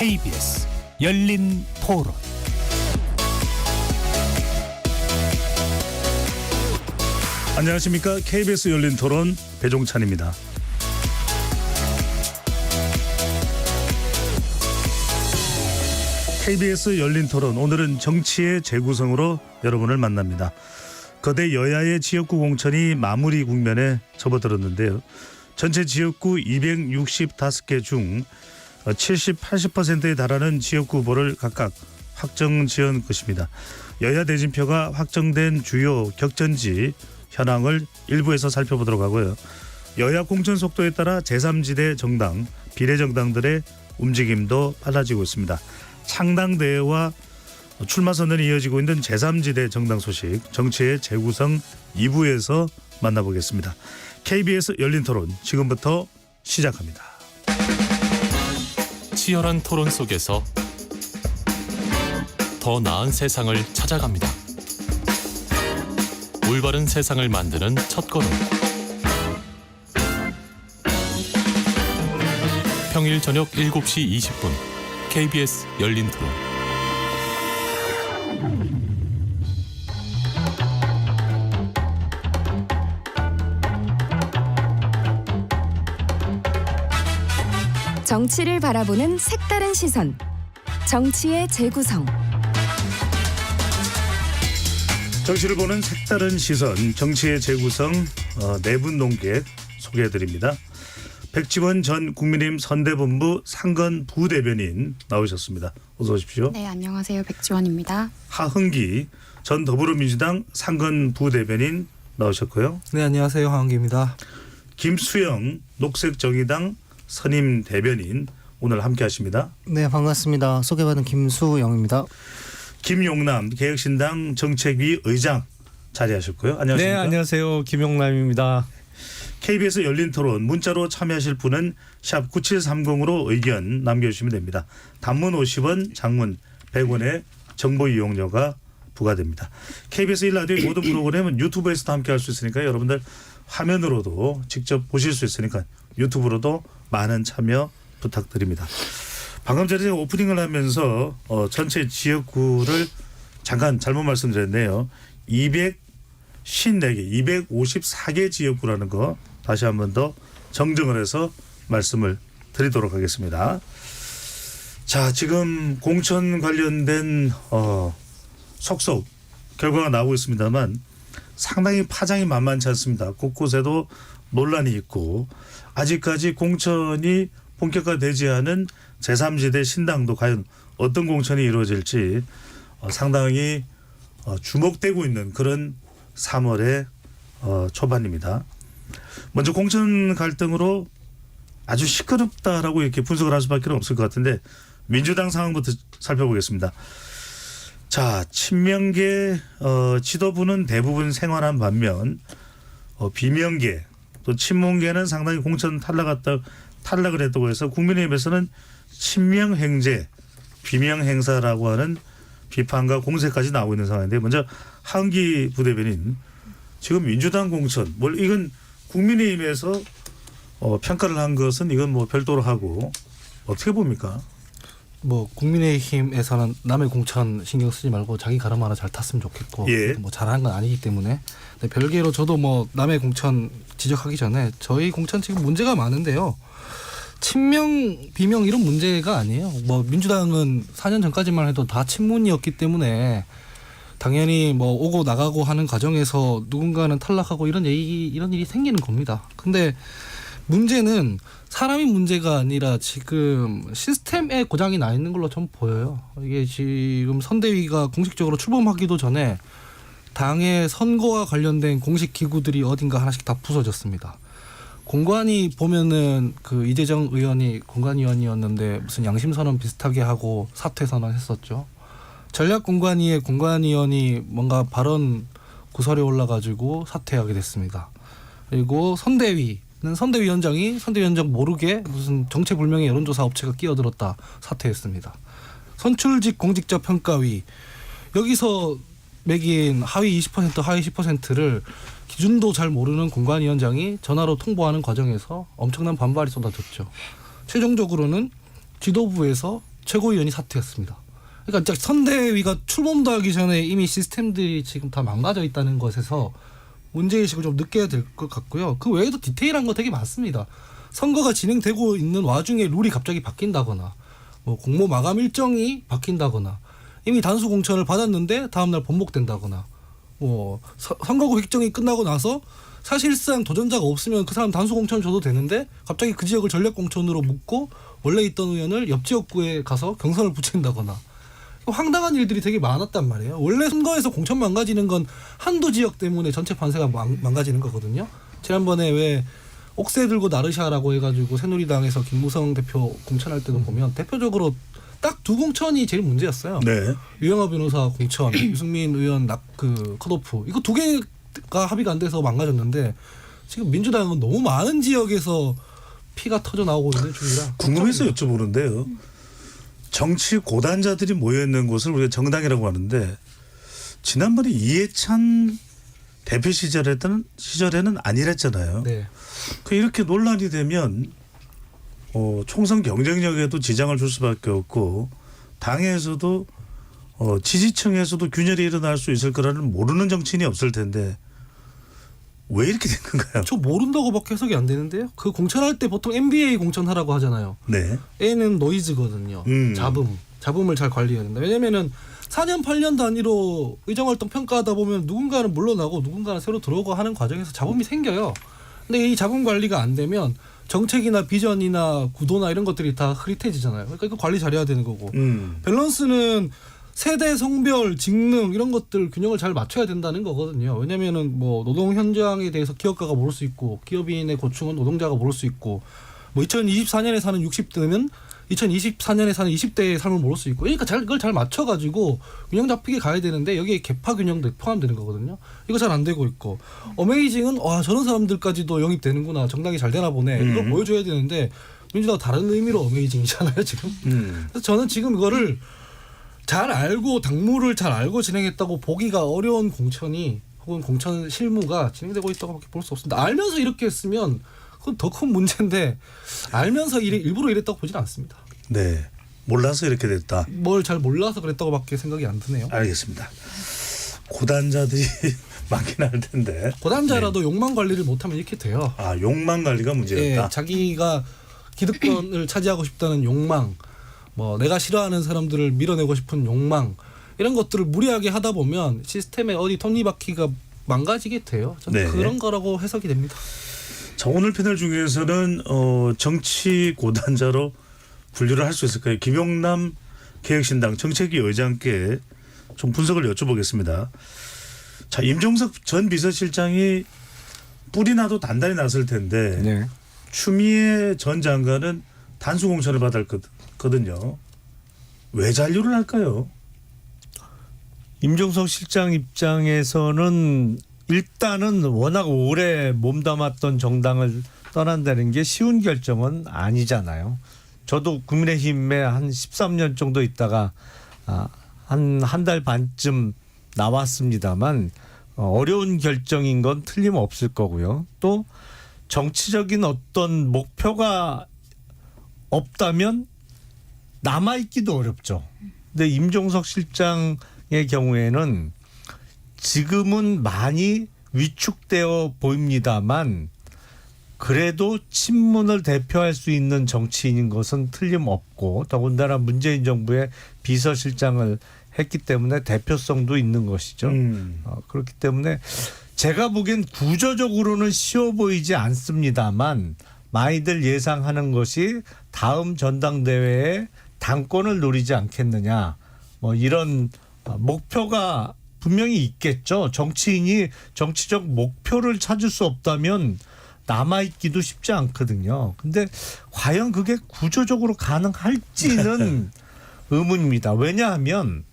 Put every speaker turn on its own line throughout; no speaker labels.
KBS 열린 토론.
안녕하십니까. KBS 열린 토론 배종찬입니다. KBS 열린 토론, 오늘은 정치의 재구성으로 여러분을 만납니다. 거대 여야의 지역구 공천이 마무리 국면에 접어들었는데요. 전체 지역구 265개 중 70, 80%에 달하는 지역구 후보를 각각 확정 지은 것입니다. 여야 대진표가 확정된 주요 격전지 현황을 일부에서 살펴보도록 하고요. 여야 공천 속도에 따라 제3지대 정당, 비례정당들의 움직임도 빨라지고 있습니다. 창당대회와 출마 선언이 이어지고 있는 제3지대 정당 소식, 정치의 재구성 2부에서 만나보겠습니다. KBS 열린 토론 지금부터 시작합니다.
치열한 토론 속에서 더 나은 세상을 찾아갑니다. 올바른 세상을 만드는 첫걸음. 평일 저녁 7시 20분 KBS 열린 토론.
정치를 바라보는 색다른 시선, 정치의 재구성.
정치를 보는 색다른 시선, 정치의 재구성, 네 분 논객 소개해드립니다. 백지원 전 국민의힘 선대본부 상근 부대변인 나오셨습니다. 어서 오십시오.
네, 안녕하세요. 백지원입니다.
하흥기 전 더불어민주당 상근 부대변인 나오셨고요.
네, 안녕하세요. 하흥기입니다.
김수영 녹색정의당 선임 대변인 오늘 함께하십니다.
네, 반갑습니다. 소개받은 김수영입니다.
김용남 개혁신당 정책위 의장 자리하셨고요. 안녕하십니까?
네, 안녕하세요. 김용남입니다.
KBS 열린 토론 문자로 참여하실 분은 샵 9730으로 의견 남겨주시면 됩니다. 단문 50원, 장문 100원의 정보 이용료가 부과됩니다. KBS 1라디오의 모든 프로그램은 유튜브에서도 함께할 수 있으니까 여러분들 화면으로도 직접 보실 수 있으니까 유튜브로도 많은 참여 부탁드립니다. 방금 전에 오프닝을 하면서 전체 지역구를 잠깐 잘못 말씀드렸네요. 254개, 254개 지역구라는 거 다시 한 번 더 정정을 해서 말씀을 드리도록 하겠습니다. 자, 지금 공천 관련된 속속 결과가 나오고 있습니다만 상당히 파장이 만만치 않습니다. 곳곳에도 논란이 있고 아직까지 공천이 본격화되지 않은 제3지대 신당도 과연 어떤 공천이 이루어질지 상당히 주목되고 있는 그런 3월의 초반입니다. 먼저 공천 갈등으로 아주 시끄럽다라고 이렇게 분석을 할 수밖에 없을 것 같은데 민주당 상황부터 살펴보겠습니다. 자, 친명계 지도부는 대부분 생활한 반면 비명계 또 친문계는 상당히 공천 탈락을 했다고 해서 국민의힘에서는 친명행제, 비명행사라고 하는 비판과 공세까지 나오고 있는 상황인데 먼저 하흥기 부대변인 지금 민주당 공천 이건 국민의힘에서 평가를 한 것은 이건 뭐 별도로 하고 어떻게 봅니까?
뭐 국민의힘에서는 남의 공천 신경 쓰지 말고 자기 가름 하나 잘 탔으면 좋겠고
예.
뭐 잘하는 건 아니기 때문에 근데 별개로 저도 뭐 남의 공천 지적하기 전에 저희 공천 지금 문제가 많은데요. 친명, 비명 이런 문제가 아니에요. 뭐 민주당은 4년 전까지만 해도 다 친문이었기 때문에 당연히 뭐 오고 나가고 하는 과정에서 누군가는 탈락하고 이런 일이 생기는 겁니다. 근데 문제는 사람이 문제가 아니라 지금 시스템에 고장이 나 있는 걸로 좀 보여요. 이게 지금 선대위가 공식적으로 출범하기도 전에 당의 선거와 관련된 공식 기구들이 어딘가 하나씩 다 부서졌습니다. 공관위 보면은 그 이재정 의원이 공관위원이었는데 무슨 양심선언 비슷하게 하고 사퇴 선언했었죠. 전략공관위의 공관위원이 뭔가 발언 구설에 올라가지고 사퇴하게 됐습니다. 그리고 선대위는 선대위원장 모르게 무슨 정체불명의 여론조사 업체가 끼어들었다 사퇴했습니다. 선출직 공직자 평가위 여기서 매긴 하위 20% 하위 10%를 기준도 잘 모르는 공관위원장이 전화로 통보하는 과정에서 엄청난 반발이 쏟아졌죠. 최종적으로는 지도부에서 최고위원이 사퇴했습니다. 그러니까 선대위가 출범도 하기 전에 이미 시스템들이 지금 다 망가져 있다는 것에서 문제의식을 좀 느껴야 될 것 같고요. 그 외에도 디테일한 거 되게 많습니다. 선거가 진행되고 있는 와중에 룰이 갑자기 바뀐다거나 뭐 공모 마감 일정이 바뀐다거나 이미 단수 공천을 받았는데 다음날 번복된다거나 뭐 선거구 획정이 끝나고 나서 사실상 도전자가 없으면 그 사람 단수 공천을 줘도 되는데 갑자기 그 지역을 전략 공천으로 묶고 원래 있던 의원을 옆 지역구에 가서 경선을 붙인다거나 황당한 일들이 되게 많았단 말이에요. 원래 선거에서 공천 망가지는 건 한두 지역 때문에 전체 판세가 망가지는 거거든요. 지난번에 왜 옥새 들고 나르샤라고 해가지고 새누리당에서 김무성 대표 공천할 때도 보면 대표적으로 딱 두 공천이 제일 문제였어요.
네.
유영하 변호사 공천, 유승민 의원 그 컷오프 이거 두 개가 합의가 안 돼서 망가졌는데 지금 민주당은 너무 많은 지역에서 피가 터져 나오고 있는 중이라
궁금해서 여쭤보는데요. 정치 고단자들이 모여있는 곳을 우리가 정당이라고 하는데 지난번에 이해찬 대표 시절에는 아니랬잖아요.
네.
그 이렇게 논란이 되면 총선 경쟁력에도 지장을 줄 수밖에 없고 당에서도 지지층에서도 균열이 일어날 수 있을 거라는 모르는 정치인이 없을 텐데 왜 이렇게 된 건가요?
저 모른다고밖에 해석이 안 되는데요. 그 공천할 때 보통 MBA 공천하라고 하잖아요.
네.
A는 노이즈거든요. 잡음을 잘 관리해야 된다. 왜냐면은 4년 8년 단위로 의정활동 평가하다 보면 누군가는 물러나고 누군가는 새로 들어오고 하는 과정에서 잡음이 생겨요. 근데 이 잡음 관리가 안 되면 정책이나 비전이나 구도나 이런 것들이 다 흐릿해지잖아요. 그러니까 이거 관리 잘해야 되는 거고 밸런스는 세대, 성별, 직능 이런 것들 균형을 잘 맞춰야 된다는 거거든요. 왜냐면은 뭐 노동 현장에 대해서 기업가가 모를 수 있고 기업인의 고충은 노동자가 모를 수 있고 뭐 2024년에 사는 60대면 2024년에 사는 20대의 삶을 모를 수 있고 그러니까 그걸 잘 맞춰가지고 균형 잡히게 가야 되는데 여기에 계파 균형도 포함되는 거거든요. 이거 잘 안 되고 있고 어메이징은 와 저런 사람들까지도 영입되는구나 정당이 잘 되나 보네 이걸 보여줘야 되는데 민주당 다른 의미로 어메이징이잖아요 지금. 그래서 저는 지금 이거를 잘 알고 당무를 잘 알고 진행했다고 보기가 어려운 공천이 혹은 공천 실무가 진행되고 있다고밖에 볼 수 없습니다. 알면서 이렇게 했으면 그건 더 큰 문제인데 알면서 일부러 이랬다고 보지는 않습니다.
네. 몰라서 이렇게 됐다.
뭘 잘 몰라서 그랬다고밖에 생각이 안 드네요.
알겠습니다. 고단자들이 많긴 할 텐데.
고단자라도 욕망 관리를 못하면 이렇게 돼요.
아, 욕망 관리가 문제였다.
예, 자기가 기득권을 차지하고 싶다는 욕망, 뭐 내가 싫어하는 사람들을 밀어내고 싶은 욕망 이런 것들을 무리하게 하다 보면 시스템에 어디 톱니바퀴가 망가지게 돼요. 저는
네.
그런 거라고 해석이 됩니다.
자, 오늘 패널 중에서는 정치 고단자로 분류를 할 수 있을까요? 김용남 개혁신당 정책위 의장께 좀 분석을 여쭤보겠습니다. 자, 임종석 전 비서실장이 뿔이 나도 단단히 났을 텐데
네.
추미애 전 장관은 단수 공천을 받았거든요. 왜 잔류를 할까요?
임종석 실장 입장에서는 일단은 워낙 오래 몸담았던 정당을 떠난다는 게 쉬운 결정은 아니잖아요. 저도 국민의힘에 한 13년 정도 있다가 한 달 반쯤 나왔습니다만 어려운 결정인 건 틀림없을 거고요. 또 정치적인 어떤 목표가 없다면 남아있기도 어렵죠. 근데 임종석 실장의 경우에는 지금은 많이 위축되어 보입니다만 그래도 친문을 대표할 수 있는 정치인인 것은 틀림없고 더군다나 문재인 정부의 비서실장을 했기 때문에 대표성도 있는 것이죠. 그렇기 때문에 제가 보기엔 구조적으로는 쉬워 보이지 않습니다만 많이들 예상하는 것이 다음 전당대회에 당권을 노리지 않겠느냐 뭐 이런 목표가 분명히 있겠죠. 정치인이 정치적 목표를 찾을 수 없다면 남아있기도 쉽지 않거든요. 근데 과연 그게 구조적으로 가능할지는 의문입니다. 왜냐하면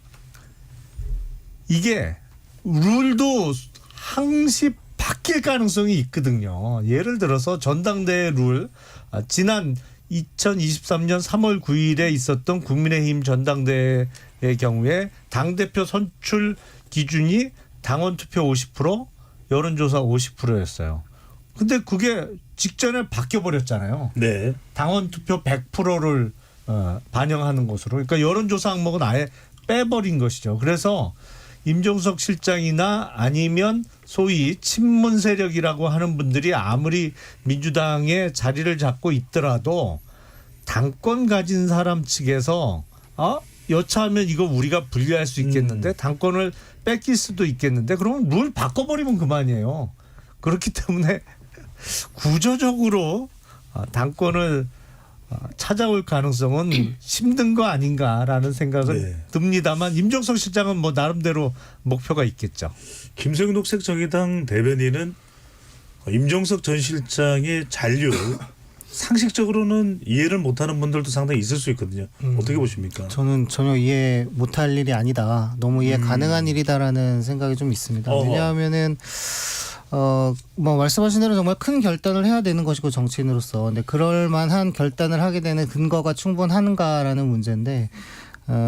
이게 룰도 항시 바뀔 가능성이 있거든요. 예를 들어서 전당대회 룰 지난 2023년 3월 9일에 있었던 국민의힘 전당대회의 경우에 당대표 선출 기준이 당원 투표 50%, 여론조사 50%였어요. 근데 그게 직전에 바뀌어 버렸잖아요.
네.
당원 투표 100%를 반영하는 것으로. 그러니까 여론조사 항목은 아예 빼버린 것이죠. 그래서 임종석 실장이나 아니면 소위 친문 세력이라고 하는 분들이 아무리 민주당에 자리를 잡고 있더라도 당권 가진 사람 측에서 여차하면 이거 우리가 분리할 수 있겠는데 당권을 뺏길 수도 있겠는데 그러면 룰 바꿔버리면 그만이에요. 그렇기 때문에 구조적으로 당권을 찾아올 가능성은 힘든 거 아닌가라는 생각은 듭니다만 임종석 실장은 뭐 나름대로 목표가 있겠죠.
김성윤 녹색정의당 대변인은 임종석 전 실장의 잔류 상식적으로는 이해를 못하는 분들도 상당히 있을 수 있거든요. 어떻게 보십니까?
저는 전혀 이해 못할 일이 아니다. 너무 이해 가능한 일이다라는 생각이 좀 있습니다. 왜냐하면은 뭐 말씀하신 대로 정말 큰 결단을 해야 되는 것이고 정치인으로서 근데 그럴 만한 결단을 하게 되는 근거가 충분한가라는 문제인데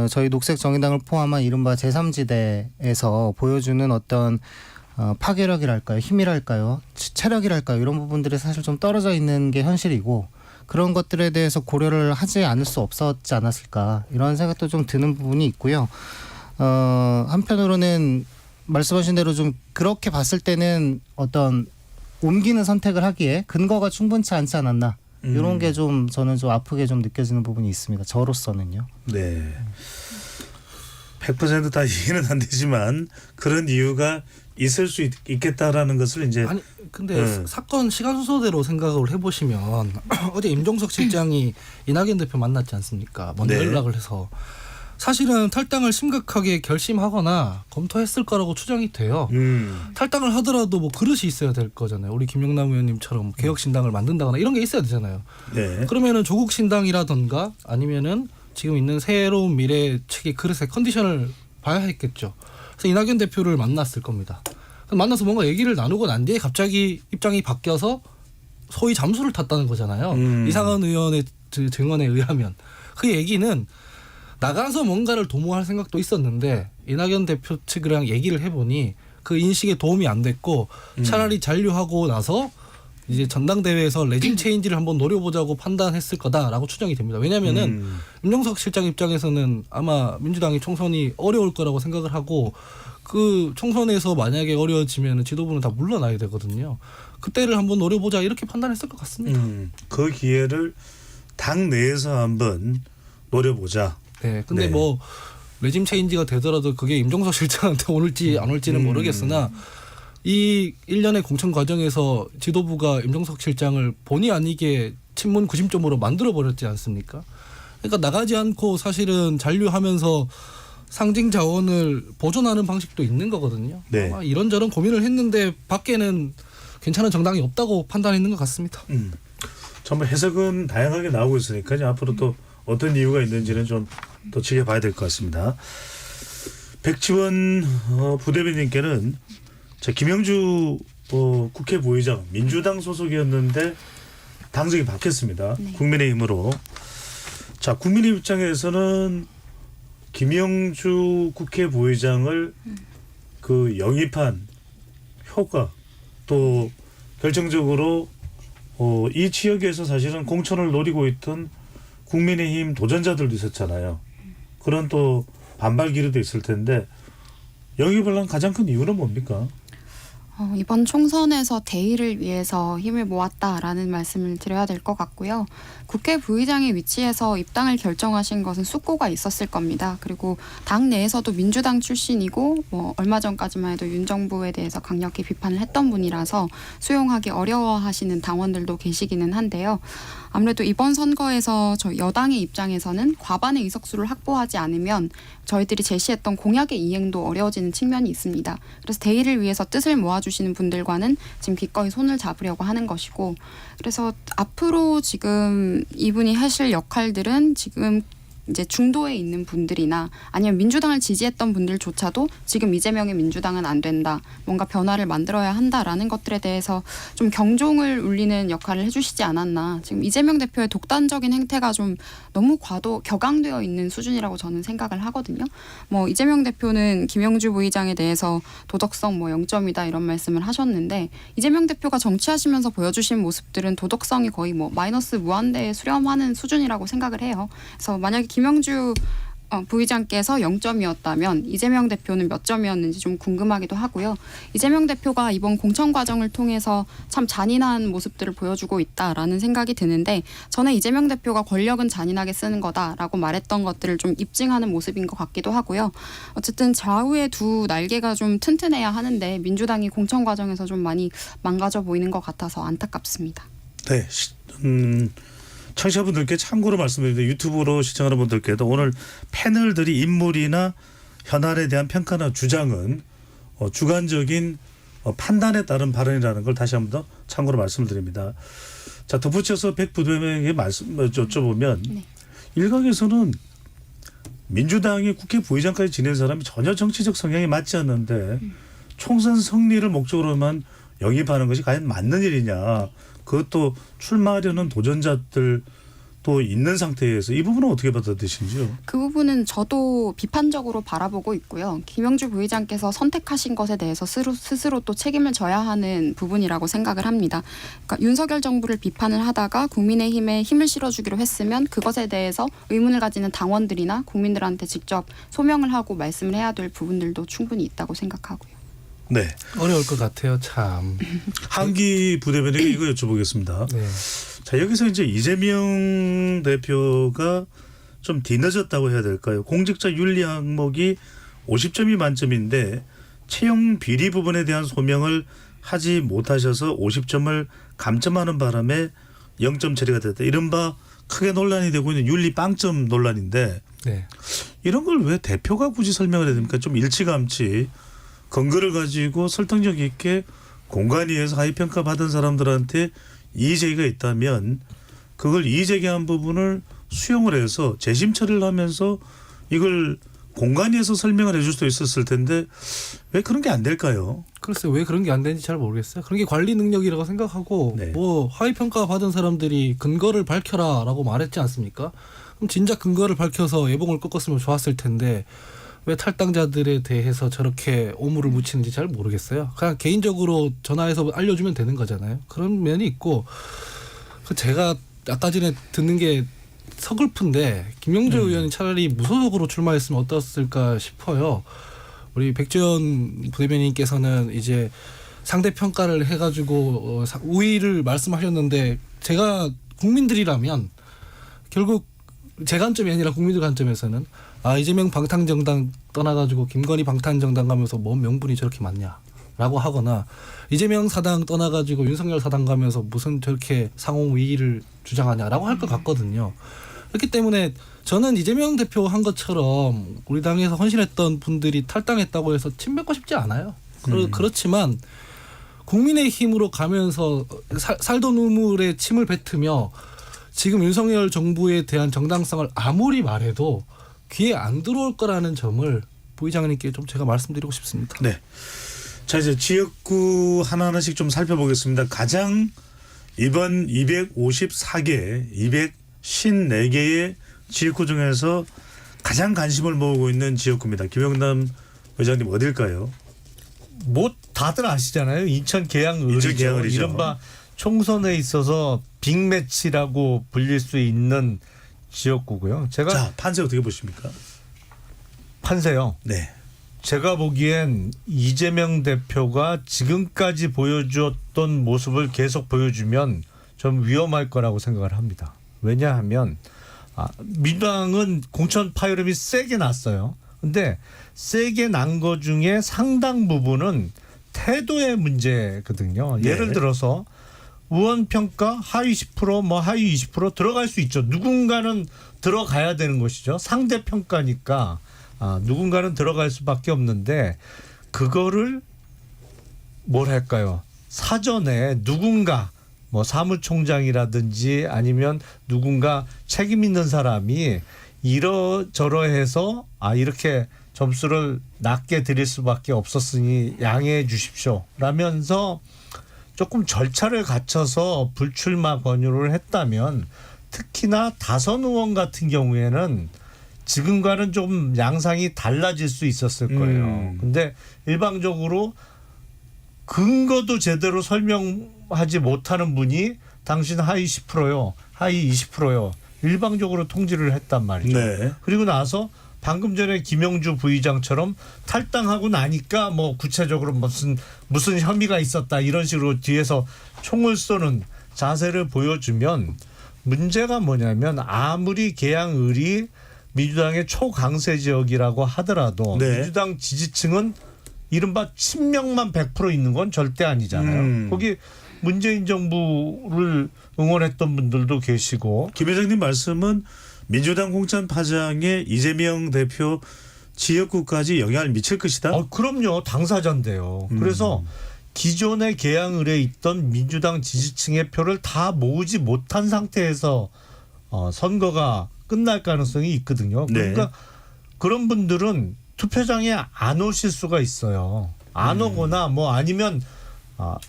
저희 녹색 정의당을 포함한 이른바 제3지대에서 보여주는 어떤 파괴력이랄까요, 힘이랄까요, 체력이랄까요 이런 부분들이 사실 좀 떨어져 있는 게 현실이고 그런 것들에 대해서 고려를 하지 않을 수 없었지 않았을까 이런 생각도 좀 드는 부분이 있고요. 한편으로는 말씀하신 대로 좀 그렇게 봤을 때는 어떤 옮기는 선택을 하기에 근거가 충분치 않지 않았나 이런 게 좀 저는 좀 아프게 좀 느껴지는 부분이 있습니다. 저로서는요.
네. 100% 다 이해는 안 되지만 그런 이유가 있을 수 있겠다라는 것을 이제
아니 근데 사건 시간 순서대로 생각을 해보시면 어제 임종석 실장이 이낙연 대표 만났지 않습니까? 먼저 연락을 해서 사실은 탈당을 심각하게 결심하거나 검토했을 거라고 추정이 돼요. 탈당을 하더라도 뭐 그릇이 있어야 될 거잖아요. 우리 김영남 의원님처럼 개혁신당을 만든다거나 이런 게 있어야 되잖아요.
네.
그러면은 조국신당이라던가 아니면은 지금 있는 새로운 미래 측의 그릇의 컨디션을 봐야 했겠죠. 그래서 이낙연 대표를 만났을 겁니다. 만나서 뭔가 얘기를 나누고 난 뒤에 갑자기 입장이 바뀌어서 소위 잠수를 탔다는 거잖아요. 이상한 의원의 증언에 의하면 그 얘기는 나가서 뭔가를 도모할 생각도 있었는데 이낙연 대표 측이랑 얘기를 해보니 그 인식에 도움이 안 됐고 차라리 잔류하고 나서 이제 전당대회에서 레짐 체인지를 한번 노려보자고 판단했을 거다라고 추정이 됩니다. 왜냐하면은 임종석 실장 입장에서는 아마 민주당이 총선이 어려울 거라고 생각을 하고 그 총선에서 만약에 어려워지면 지도부는 다 물러나야 되거든요. 그때를 한번 노려보자 이렇게 판단했을 것 같습니다.
그 기회를 당 내에서 한번 노려보자.
네, 근데 뭐 레짐 체인지가 되더라도 그게 임종석 실장한테 올지 안 올지는 모르겠으나 이 1년의 공천 과정에서 지도부가 임종석 실장을 본의 아니게 친문 구심점으로 만들어버렸지 않습니까? 그러니까 나가지 않고 사실은 잔류하면서 상징 자원을 보존하는 방식도 있는 거거든요.
네.
아마 이런저런 고민을 했는데 밖에는 괜찮은 정당이 없다고 판단했는 것 같습니다.
정말 해석은 다양하게 나오고 있으니까 이제 앞으로 또 어떤 이유가 있는지는 좀 더 지켜봐야 될 것 같습니다. 백지원 부대변인께는 김영주 국회 부의장 민주당 소속이었는데 당적이 바뀌었습니다.
네.
국민의힘으로. 자, 국민의힘 입장에서는 김영주 국회 부의장을 그 영입한 효과 또 결정적으로 이 지역에서 사실은 공천을 노리고 있던 국민의힘 도전자들도 있었잖아요. 그런 또 반발 기류도 있을 텐데 영입을 한 가장 큰 이유는 뭡니까?
이번 총선에서 대의를 위해서 힘을 모았다라는 말씀을 드려야 될 것 같고요. 국회 부의장의 위치에서 입당을 결정하신 것은 숙고가 있었을 겁니다. 그리고 당 내에서도 민주당 출신이고 뭐 얼마 전까지만 해도 윤 정부에 대해서 강력히 비판을 했던 분이라서 수용하기 어려워하시는 당원들도 계시기는 한데요. 아무래도 이번 선거에서 저 여당의 입장에서는 과반의 의석수를 확보하지 않으면 저희들이 제시했던 공약의 이행도 어려워지는 측면이 있습니다. 그래서 대의를 위해서 뜻을 모아주시는 분들과는 지금 기꺼이 손을 잡으려고 하는 것이고 그래서 앞으로 지금 이분이 하실 역할들은 지금 이제 중도에 있는 분들이나 아니면 민주당을 지지했던 분들조차도 지금 이재명의 민주당은 안 된다. 뭔가 변화를 만들어야 한다라는 것들에 대해서 좀 경종을 울리는 역할을 해주시지 않았나. 지금 이재명 대표의 독단적인 행태가 좀 너무 격앙되어 있는 수준이라고 저는 생각을 하거든요. 뭐 이재명 대표는 김영주 부의장에 대해서 도덕성 뭐 0점이다 이런 말씀을 하셨는데 이재명 대표가 정치하시면서 보여주신 모습들은 도덕성이 거의 뭐 마이너스 무한대에 수렴하는 수준이라고 생각을 해요. 그래서 만약에 김영주 부의장께서 0점이었다면 이재명 대표는 몇 점이었는지 좀 궁금하기도 하고요. 이재명 대표가 이번 공천 과정을 통해서 참 잔인한 모습들을 보여주고 있다라는 생각이 드는데 저는 이재명 대표가 권력은 잔인하게 쓰는 거다라고 말했던 것들을 좀 입증하는 모습인 것 같기도 하고요. 어쨌든 좌우의 두 날개가 좀 튼튼해야 하는데 민주당이 공천 과정에서 좀 많이 망가져 보이는 것 같아서 안타깝습니다.
네. 청취자분들께 참고로 말씀드리는데 유튜브로 시청하는 분들께도 오늘 패널들이 인물이나 현안에 대한 평가나 주장은 주관적인 판단에 따른 발언이라는 걸 다시 한번 더 참고로 말씀드립니다. 자, 덧붙여서 백 부대변인에게 여쭤보면
네.
일각에서는 민주당이 국회 부의장까지 지낸 사람이 전혀 정치적 성향이 맞지 않는데 총선 승리를 목적으로만 영입하는 것이 과연 맞는 일이냐. 그것도 출마하려는 도전자들도 있는 상태에서 이 부분은 어떻게 받아들이시는지요?
그 부분은 저도 비판적으로 바라보고 있고요. 김영주 부의장께서 선택하신 것에 대해서 스스로 또 책임을 져야 하는 부분이라고 생각을 합니다. 그러니까 윤석열 정부를 비판을 하다가 국민의힘에 힘을 실어주기로 했으면 그것에 대해서 의문을 가지는 당원들이나 국민들한테 직접 소명을 하고 말씀을 해야 될 부분들도 충분히 있다고 생각하고요.
네.
어려울 것 같아요. 참.
한기 부대변인에게 이거 여쭤보겠습니다.
네.
자, 여기서 이제 이재명 대표가 좀 뒤늦었다고 해야 될까요? 공직자 윤리 항목이 50점이 만점인데 채용 비리 부분에 대한 소명을 하지 못하셔서 50점을 감점하는 바람에 0점 처리가 됐다. 이른바 크게 논란이 되고 있는 윤리 빵점 논란인데
네.
이런 걸 왜 대표가 굳이 설명을 해야 됩니까? 좀 일찌감치 근거를 가지고 설득력 있게 공관위에서 하위평가 받은 사람들한테 이의제기가 있다면 그걸 이의제기한 부분을 수용을 해서 재심 처리를 하면서 이걸 공관위에서 설명을 해줄 수도 있었을 텐데 왜 그런 게 안 될까요?
글쎄요. 왜 그런 게 안 되는지 잘 모르겠어요. 그런 게 관리 능력이라고 생각하고
네.
뭐 하위평가 받은 사람들이 근거를 밝혀라라고 말했지 않습니까? 그럼 진작 근거를 밝혀서 예봉을 꺾었으면 좋았을 텐데 왜 탈당자들에 대해서 저렇게 오물을 묻히는지 잘 모르겠어요. 그냥 개인적으로 전화해서 알려주면 되는 거잖아요. 그런 면이 있고 제가 아까 전에 듣는 게 서글픈데 김영주 의원이 차라리 무소속으로 출마했으면 어떻을까 싶어요. 우리 백지원 부대변인께서는 이제 상대 평가를 해가지고 우위를 말씀하셨는데 제가 국민들이라면 결국 제 관점이 아니라 국민들 관점에서는 이재명 방탄정당 떠나가지고 김건희 방탄정당 가면서 뭔 명분이 저렇게 많냐라고 하거나 이재명 사당 떠나가지고 윤석열 사당 가면서 무슨 저렇게 상호위의를 주장하냐라고 할 것 같거든요. 그렇기 때문에 저는 이재명 대표 한 것처럼 우리 당에서 헌신했던 분들이 탈당했다고 해서 침 뱉고 싶지 않아요. 그렇지만 국민의힘으로 가면서 살던 우물에 침을 뱉으며 지금 윤석열 정부에 대한 정당성을 아무리 말해도 귀에 안 들어올 거라는 점을 부의장님께 좀 제가 말씀드리고 싶습니다.
네. 자, 이제 지역구 하나하나씩 좀 살펴보겠습니다. 가장 이번 254개, 254개의 지역구 중에서 가장 관심을 모으고 있는 지역구입니다. 김영남 의장님 어딜까요?
뭐 다들 아시잖아요. 인천 계양을이죠. 이른바 총선에 있어서 빅매치라고 불릴 수 있는 지역구고요. 제가
자, 판세 어떻게 보십니까?
판세요.
네.
제가 보기엔 이재명 대표가 지금까지 보여주었던 모습을 계속 보여주면 좀 위험할 거라고 생각을 합니다. 왜냐하면 민주당은 공천 파열음이 세게 났어요. 근데 세게 난 거 중에 상당 부분은 태도의 문제거든요.
네.
예를 들어서 의원 평가 하위 10% 뭐 하위 20% 들어갈 수 있죠. 누군가는 들어가야 되는 것이죠. 상대 평가니까 누군가는 들어갈 수밖에 없는데 그거를 뭐랄까요? 사전에 누군가 뭐 사무총장이라든지 아니면 누군가 책임 있는 사람이 이러저러해서 이렇게 점수를 낮게 드릴 수밖에 없었으니 양해해 주십시오 라면서 조금 절차를 갖춰서 불출마 권유를 했다면, 특히나 다선 의원 같은 경우에는 지금과는 좀 양상이 달라질 수 있었을 거예요. 근데 일방적으로 근거도 제대로 설명하지 못하는 분이 당신 하위 10%요, 하위 20%요 일방적으로 통지를 했단 말이죠.
네.
그리고 나서 방금 전에 김영주 부의장처럼 탈당하고 나니까 뭐 구체적으로 무슨 혐의가 있었다 이런 식으로 뒤에서 총을 쏘는 자세를 보여주면, 문제가 뭐냐면 아무리 계양을이 민주당의 초강세 지역이라고 하더라도
네.
민주당 지지층은 이른바 친명만 100% 있는 건 절대 아니잖아요. 거기 문재인 정부를 응원했던 분들도 계시고.
김 회장님 말씀은 민주당 공천 파장에 이재명 대표 지역구까지 영향을 미칠 것이다.
그럼요. 당사자인데요. 그래서 기존의 계양을에 있던 민주당 지지층의 표를 다 모으지 못한 상태에서 선거가 끝날 가능성이 있거든요. 그러니까
네.
그런 분들은 투표장에 안 오실 수가 있어요. 안 오거나 뭐 아니면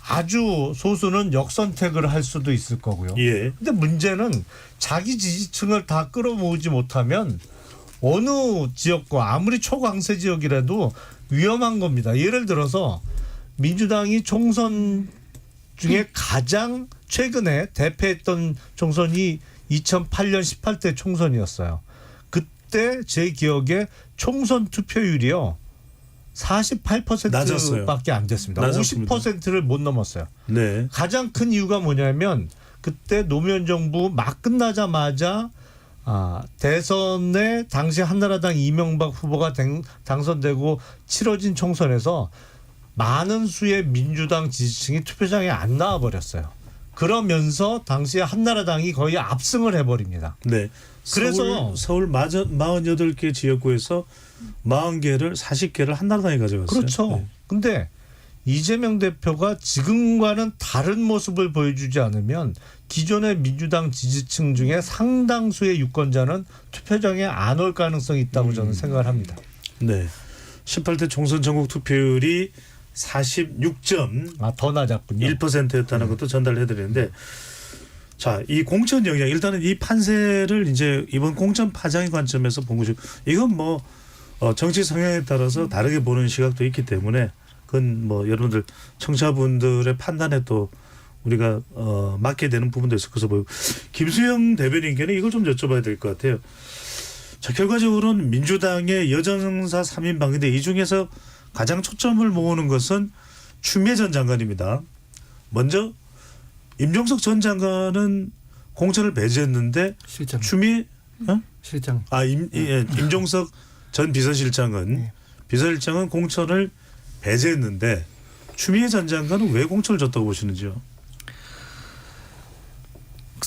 아주 소수는 역선택을 할 수도 있을 거고요.
예.
근데 문제는 자기 지지층을 다 끌어모으지 못하면 어느 지역과 아무리 초강세 지역이라도 위험한 겁니다. 예를 들어서 민주당이 총선 중에 가장 최근에 대패했던 총선이 2008년 18대 총선이었어요. 그때 제 기억에 총선 투표율이요 48%밖에 안 됐습니다.
낮았습니다.
50%를 못 넘었어요.
네.
가장 큰 이유가 뭐냐면 그때 노무현 정부 막 끝나자마자 대선에 당시 한나라당 이명박 후보가 당선되고 치러진 총선에서 많은 수의 민주당 지지층이 투표장에 안 나와 버렸어요. 그러면서 당시에 한나라당이 거의 압승을 해버립니다.
네.
그래서
서울 48개 지역구에서 40개를 40개를 한나라당이 가져갔어요.
그렇죠.
네.
근데 이재명 대표가 지금과는 다른 모습을 보여주지 않으면 기존의 민주당 지지층 중에 상당수의 유권자는 투표장에 안 올 가능성이 있다고 저는 생각을 합니다.
네. 18대 총선 전국 투표율이 46.1%였다는
더 낮았군요.
것도 전달해 드리는데, 자, 이 공천 영향, 일단은 이 판세를 이제 이번 공천 파장의 관점에서 본 거죠. 이건 뭐 정치 성향에 따라서 다르게 보는 시각도 있기 때문에 그건 뭐 여러분들 청취자분들의 판단에 또 우리가 맡게 되는 부분도 있을 것으로 보이고, 김수영 대변인께는 이걸 좀 여쭤봐야 될 것 같아요. 자, 결과적으로는 민주당의 여전사 3인방인데 이 중에서 가장 초점을 모으는 것은 추미애 전 장관입니다. 먼저 임종석 전 장관은 공천을 배제했는데
실장.
추미애
실장.
임종석 전 비서실장은 비서실장은 공천을 배제했는데 추미애 전 장관은 왜 공천을 줬다고 보시는지요?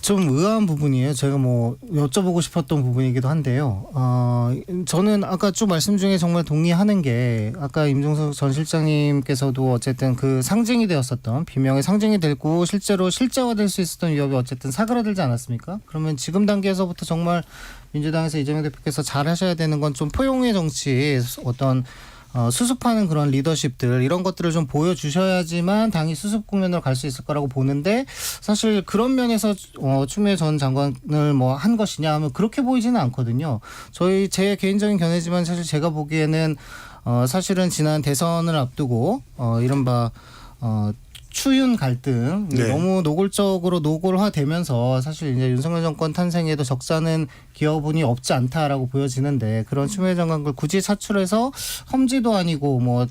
좀 의아한 부분이에요. 제가 뭐 여쭤보고 싶었던 부분이기도 한데요. 저는 아까 쭉 말씀 중에 정말 동의하는 게, 아까 임종석 전 실장님께서도 어쨌든 그 상징이 되었었던, 비명의 상징이 되고 실제로 실제화될 수 있었던 위협이 어쨌든 사그라들지 않았습니까? 그러면 지금 단계에서부터 정말 민주당에서 이재명 대표께서 잘 하셔야 되는 건 좀 포용의 정치, 어떤 수습하는 그런 리더십들, 이런 것들을 좀 보여주셔야지만 당이 수습 국면으로 갈 수 있을 거라고 보는데, 사실 그런 면에서 추미애 전 장관을 뭐 한 것이냐 하면 그렇게 보이지는 않거든요. 제 개인적인 견해지만 사실 제가 보기에는 사실은 지난 대선을 앞두고 이른바 추윤 갈등,
네.
너무 노골적으로 노골화되면서 사실 이제 윤석열 정권 탄생에도 적잖은 기여분이 없지 않다라고 보여지는데, 그런 추미애 장관을 굳이 차출해서 험지도 아니고 뭐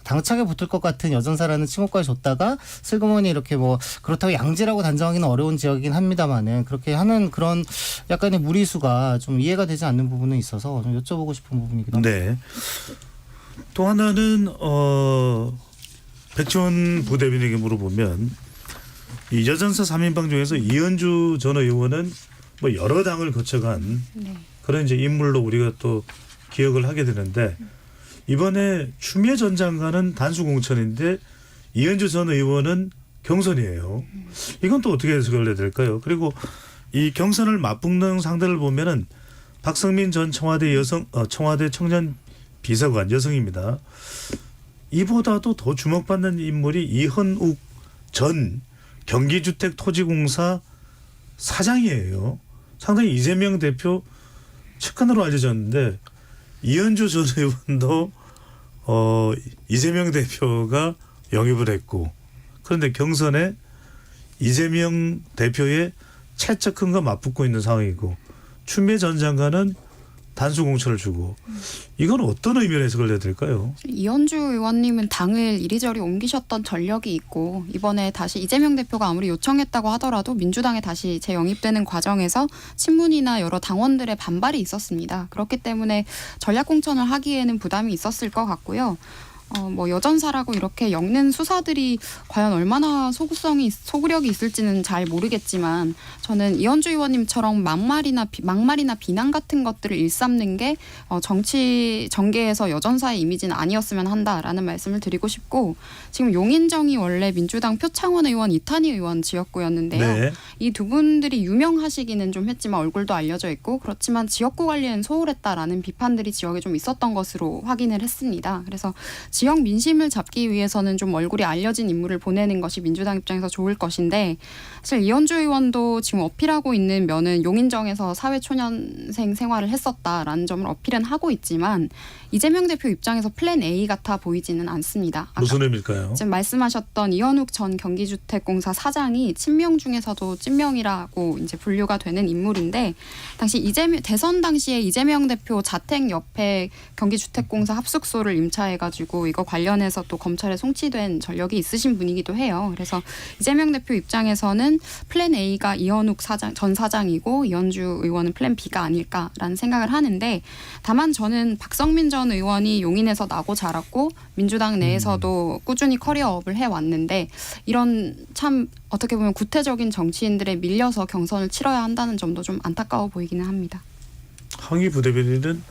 당차게 붙을 것 같은 여전사라는 칭호까지 줬다가 슬그머니 이렇게 뭐 그렇다고 양지라고 단정하기는 어려운 지역이긴 합니다만은 그렇게 하는 그런 약간의 무리수가 좀 이해가 되지 않는 부분은 있어서 좀 여쭤보고 싶은 부분이기도 합니다.
네. 또 하나는 백지원 부대변인에게 물어보면, 이 여전사 3인방 중에서 이현주 전 의원은 뭐 여러 당을 거쳐간 그런 이제 인물로 우리가 또 기억을 하게 되는데, 이번에 추미애 전 장관은 단수 공천인데 이현주 전 의원은 경선이에요. 이건 또 어떻게 해석을 해야 될까요? 그리고 이 경선을 맞붙는 상대를 보면은 박성민 전 청와대 청년 비서관 여성입니다. 이보다도 더 주목받는 인물이 이현욱 전 경기주택토지공사 사장이에요. 상당히 이재명 대표 측근으로 알려졌는데 이현주 전 의원도 이재명 대표가 영입을 했고 그런데 경선에 이재명 대표의 최측근과 맞붙고 있는 상황이고 추미애 전 장관은 단수 공천을 주고 이건 어떤 의미로 해석을 해야 될까요?
이현주 의원님은 당을 이리저리 옮기셨던 전력이 있고 이번에 다시 이재명 대표가 아무리 요청했다고 하더라도 민주당에 다시 재영입되는 과정에서 친문이나 여러 당원들의 반발이 있었습니다. 그렇기 때문에 전략 공천을 하기에는 부담이 있었을 것 같고요. 뭐 여전사라고 이렇게 엮는 수사들이 과연 얼마나 소구력이 있을지는 잘 모르겠지만 저는 이현주 의원님처럼 막말이나 비난 같은 것들을 일삼는 게 정치 전개에서 여전사의 이미지는 아니었으면 한다라는 말씀을 드리고 싶고 지금 용인정이 원래 민주당 표창원 의원, 이탄희 의원 지역구였는데요.
네.
이 두 분들이 유명하시기는 좀 했지만 얼굴도 알려져 있고 그렇지만 지역구 관리에는 소홀했다라는 비판들이 지역에 좀 있었던 것으로 확인을 했습니다. 그래서 지역 민심을 잡기 위해서는 좀 얼굴이 알려진 인물을 보내는 것이 민주당 입장에서 좋을 것인데 사실 이현주 의원도 지금 어필하고 있는 면은 용인정에서 사회초년생 생활을 했었다라는 점을 어필은 하고 있지만 이재명 대표 입장에서 플랜 A 같아 보이지는 않습니다.
무슨 의미일까요?
지금 말씀하셨던 이현욱 전 경기주택공사 사장이 친명 중에서도 찐명이라고 이제 분류가 되는 인물인데 당시 대선 당시에 이재명 대표 자택 옆에 경기주택공사 합숙소를 임차해가지고 이거 관련해서 또 검찰에 송치된 전력이 있으신 분이기도 해요. 그래서 이재명 대표 입장에서는 플랜 A가 이현욱 전 사장이고 이현주 의원은 플랜 B가 아닐까라는 생각을 하는데 다만 저는 박성민 전 의원이 용인에서 나고 자랐고 민주당 내에서도 꾸준히 커리어업을 해왔는데 이런 참 어떻게 보면 구태적인 정치인들에 밀려서 경선을 치러야 한다는 점도 좀 안타까워 보이기는 합니다.
황희 부대변인은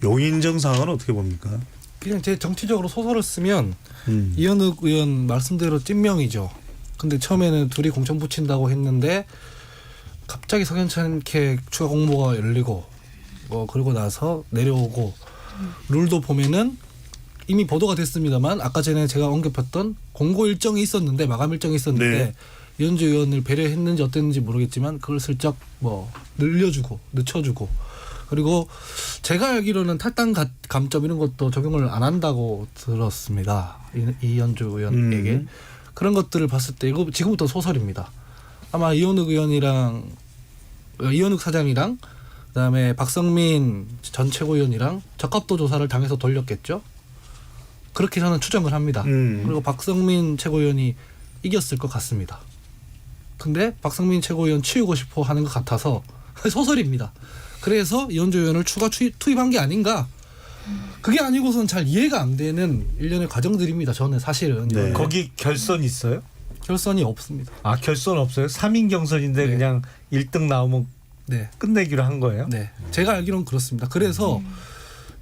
용인정 상황은 어떻게 봅니까?
그냥 제 정치적으로 소설을 쓰면 이현욱 의원 말씀대로 찐명이죠. 근데 처음에는 둘이 공천 붙인다고 했는데 갑자기 석연찮게 추가 공모가 열리고 그리고 나서 내려오고 룰도 보면은 이미 보도가 됐습니다만 아까 전에 제가 언급했던 공고 일정이 있었는데 마감 일정이 있었는데
네.
이현주 의원을 배려했는지 어땠는지 모르겠지만 그걸 슬쩍 늘려주고 늦춰주고 그리고 제가 알기로는 탈당 감점 이런 것도 적용을 안 한다고 들었습니다. 이현주 의원에게 그런 것들을 봤을 때 이거 지금부터 소설입니다. 아마 이현욱 사장이랑 그다음에 박성민 전 최고위원이랑 적합도 조사를 당해서 돌렸겠죠. 그렇게 저는 추정을 합니다. 그리고 박성민 최고위원이 이겼을 것 같습니다. 근데 박성민 최고위원 치우고 싶어 하는 것 같아서 소설입니다. 그래서 이현주 의원을 추가 투입한 게 아닌가. 그게 아니고선 잘 이해가 안 되는 일련의 과정들입니다. 저는 사실은.
네.
거기 결선 있어요?
결선이 없습니다.
아 결선 없어요? 3인 경선인데
네.
그냥 1등 나오면
네.
끝내기로 한 거예요?
네. 제가 알기로는 그렇습니다. 그래서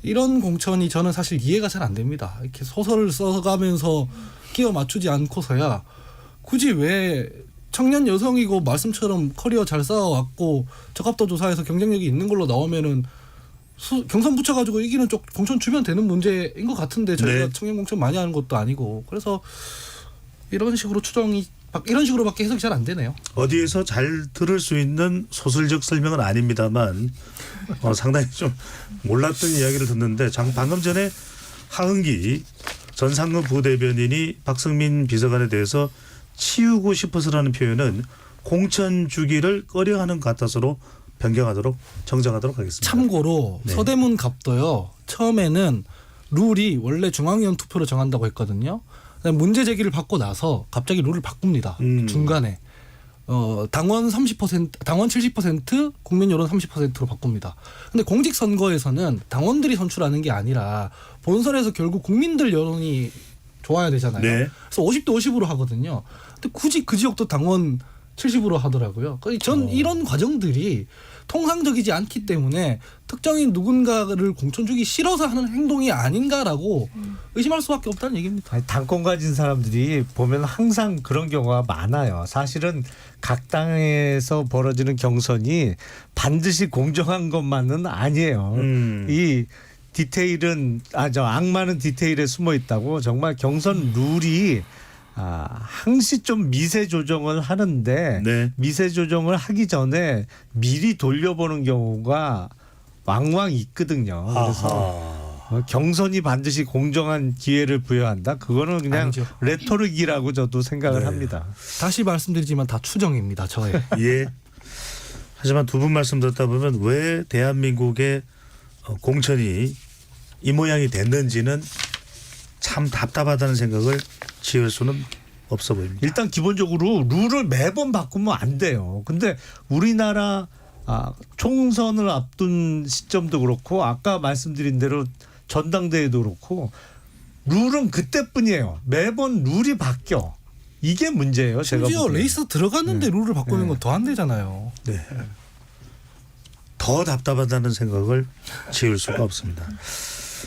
이런 공천이 저는 사실 이해가 잘 안 됩니다. 이렇게 소설을 써가면서 끼워 맞추지 않고서야 굳이 왜 청년 여성이고 말씀처럼 커리어 잘 쌓아왔고 적합도 조사에서 경쟁력이 있는 걸로 나오면은 경선 붙여가지고 이기는 쪽 공천 주면 되는 문제인 것 같은데 저희가
네.
청년 공천 많이 하는 것도 아니고 그래서 이런 식으로 이런 식으로밖에 해석이 잘 안 되네요.
어디에서 잘 들을 수 있는 소설적 설명은 아닙니다만 상당히 좀 몰랐던 이야기를 듣는데 방금 전에 하은기 전 상근 부대변인이 박성민 비서관에 대해서 치우고 싶어서라는 표현은 공천 주기를 꺼려하는 것 같아서로 변경하도록 정정하도록 하겠습니다.
참고로
네.
서대문 갑도요. 처음에는 룰이 원래 중앙위원 투표로 정한다고 했거든요. 문제 제기를 받고 나서 갑자기 룰을 바꿉니다. 중간에 당원 30%, 당원 70%, 국민 여론 30%로 바꿉니다. 근데 공직 선거에서는 당원들이 선출하는 게 아니라 본선에서 결국 국민들 여론이 좋아야 되잖아요.
네.
그래서 50대 50으로 하거든요. 근데 굳이 그 지역도 당원 70으로 하더라고요. 전 이런 과정들이 통상적이지 않기 때문에 특정인 누군가를 공천 주기 싫어서 하는 행동이 아닌가라고 의심할 수밖에 없다는 얘기입니다.
아니, 당권 가진 사람들이 보면 항상 그런 경우가 많아요. 사실은 각 당에서 벌어지는 경선이 반드시 공정한 것만은 아니에요. 이 디테일은 악마는 디테일에 숨어 있다고. 정말 경선 룰이 항시 좀 미세 조정을 하는데
네.
미세 조정을 하기 전에 미리 돌려보는 경우가 왕왕 있거든요. 그래서 경선이 반드시 공정한 기회를 부여한다. 그거는 그냥
아니죠.
레토릭이라고 저도 생각을 합니다.
다시 말씀드리지만 다 추정입니다. 저의.
예. 하지만 두 분 말씀 듣다 보면 왜 대한민국의 공천이 이 모양이 됐는지는 참 답답하다는 생각을 지을 수는 없어 보입니다.
일단 기본적으로 룰을 매번 바꾸면 안 돼요. 근데 우리나라 총선을 앞둔 시점도 그렇고 아까 말씀드린 대로 전당대회도 그렇고 룰은 그때뿐이에요. 매번 룰이 바뀌어. 이게 문제예요. 제가
심지어
보기에는.
레이스 들어갔는데 룰을 바꾸는 건 더 안 되잖아요.
네. 더 답답하다는 생각을 지울 수가 없습니다.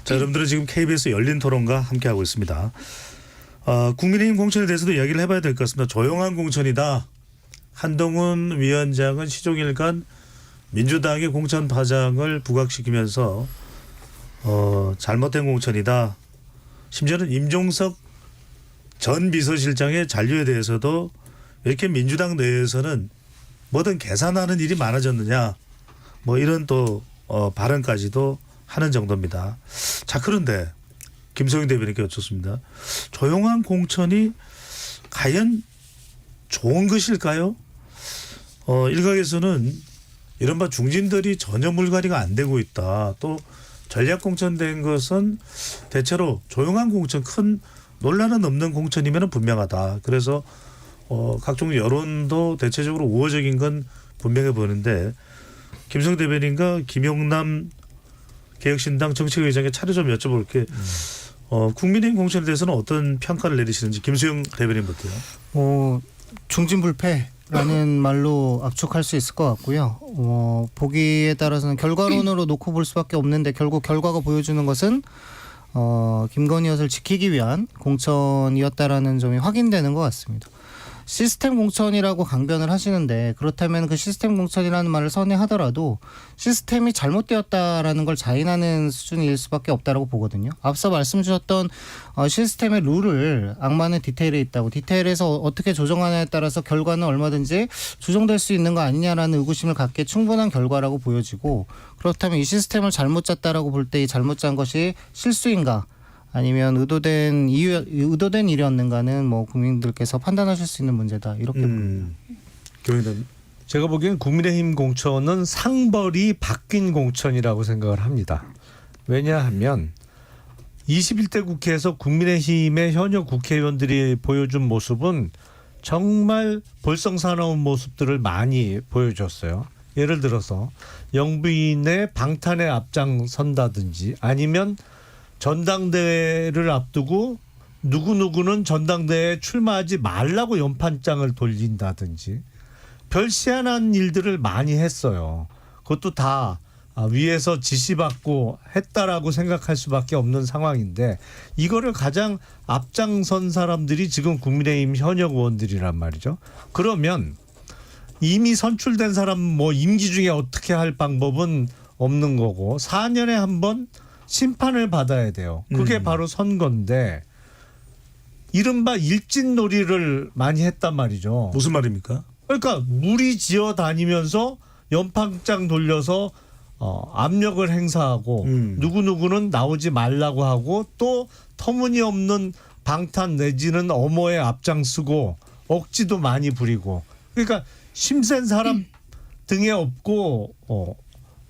자, 여러분들은 지금 KBS 열린 토론과 함께하고 있습니다. 국민의힘 공천에 대해서도 이야기를 해봐야 될 것 같습니다. 조용한 공천이다. 한동훈 위원장은 시종일관 민주당의 공천 파장을 부각시키면서 잘못된 공천이다. 심지어는 임종석 전 비서실장의 잔류에 대해서도 이렇게 민주당 내에서는 뭐든 계산하는 일이 많아졌느냐. 뭐 이런 또 발언까지도 하는 정도입니다. 자, 그런데 김성윤 대변인께 여쭙습니다. 조용한 공천이 과연 좋은 것일까요? 일각에서는 이른바 중진들이 전혀 물갈이가 안 되고 있다. 또 전략 공천된 것은 대체로 조용한 공천, 큰 논란은 없는 공천이면 분명하다. 그래서 각종 여론도 대체적으로 우호적인 건 분명해 보이는데 김성윤 대변인과 김용남 개혁신당 정책위원장에 차례 좀 여쭤볼게. 국민의힘 공천에 대해서는 어떤 평가를 내리시는지 김수영 대변인부터요.
중진불패라는 말로 압축할 수 있을 것 같고요. 보기에 따라서는 결과론으로 놓고 볼 수밖에 없는데 결국 결과가 보여주는 것은 김건희 여사를 지키기 위한 공천이었다라는 점이 확인되는 것 같습니다. 시스템 공천이라고 강변을 하시는데 그렇다면 그 시스템 공천이라는 말을 선회하더라도 시스템이 잘못되었다라는 걸 자인하는 수준일 수밖에 없다라고 보거든요. 앞서 말씀 주셨던 시스템의 룰을 악마는 디테일에 있다고 디테일에서 어떻게 조정하느냐에 따라서 결과는 얼마든지 조정될 수 있는 거 아니냐라는 의구심을 갖기에 충분한 결과라고 보여지고 그렇다면 이 시스템을 잘못 짰다라고 볼 때 이 잘못 짠 것이 실수인가 아니면 의도된 일이었는가는 뭐 국민들께서 판단하실 수 있는 문제다 이렇게 봅니다.
제가 보기엔 국민의힘 공천은 상벌이 바뀐 공천이라고 생각을 합니다. 왜냐하면 21대 국회에서 국민의힘의 현역 국회의원들이 보여준 모습은 정말 볼썽사나운 모습들을 많이 보여줬어요. 예를 들어서 영부인의 방탄에 앞장선다든지 아니면 전당대회를 앞두고 누구누구는 전당대회에 출마하지 말라고 연판장을 돌린다든지 별시한한 일들을 많이 했어요. 그것도 다 위에서 지시받고 했다라고 생각할 수밖에 없는 상황인데 이거를 가장 앞장선 사람들이 지금 국민의힘 현역 의원들이란 말이죠. 그러면 이미 선출된 사람 뭐 임기 중에 어떻게 할 방법은 없는 거고 4년에 한 번 심판을 받아야 돼요. 그게 바로 선거인데 이른바 일진놀이를 많이 했단 말이죠.
무슨 말입니까?
그러니까 무리지어 다니면서 연판장 돌려서 압력을 행사하고 누구누구는 나오지 말라고 하고 또 터무니없는 방탄 내지는 엄호에 앞장서고 억지도 많이 부리고 그러니까 힘센 사람 등에 업고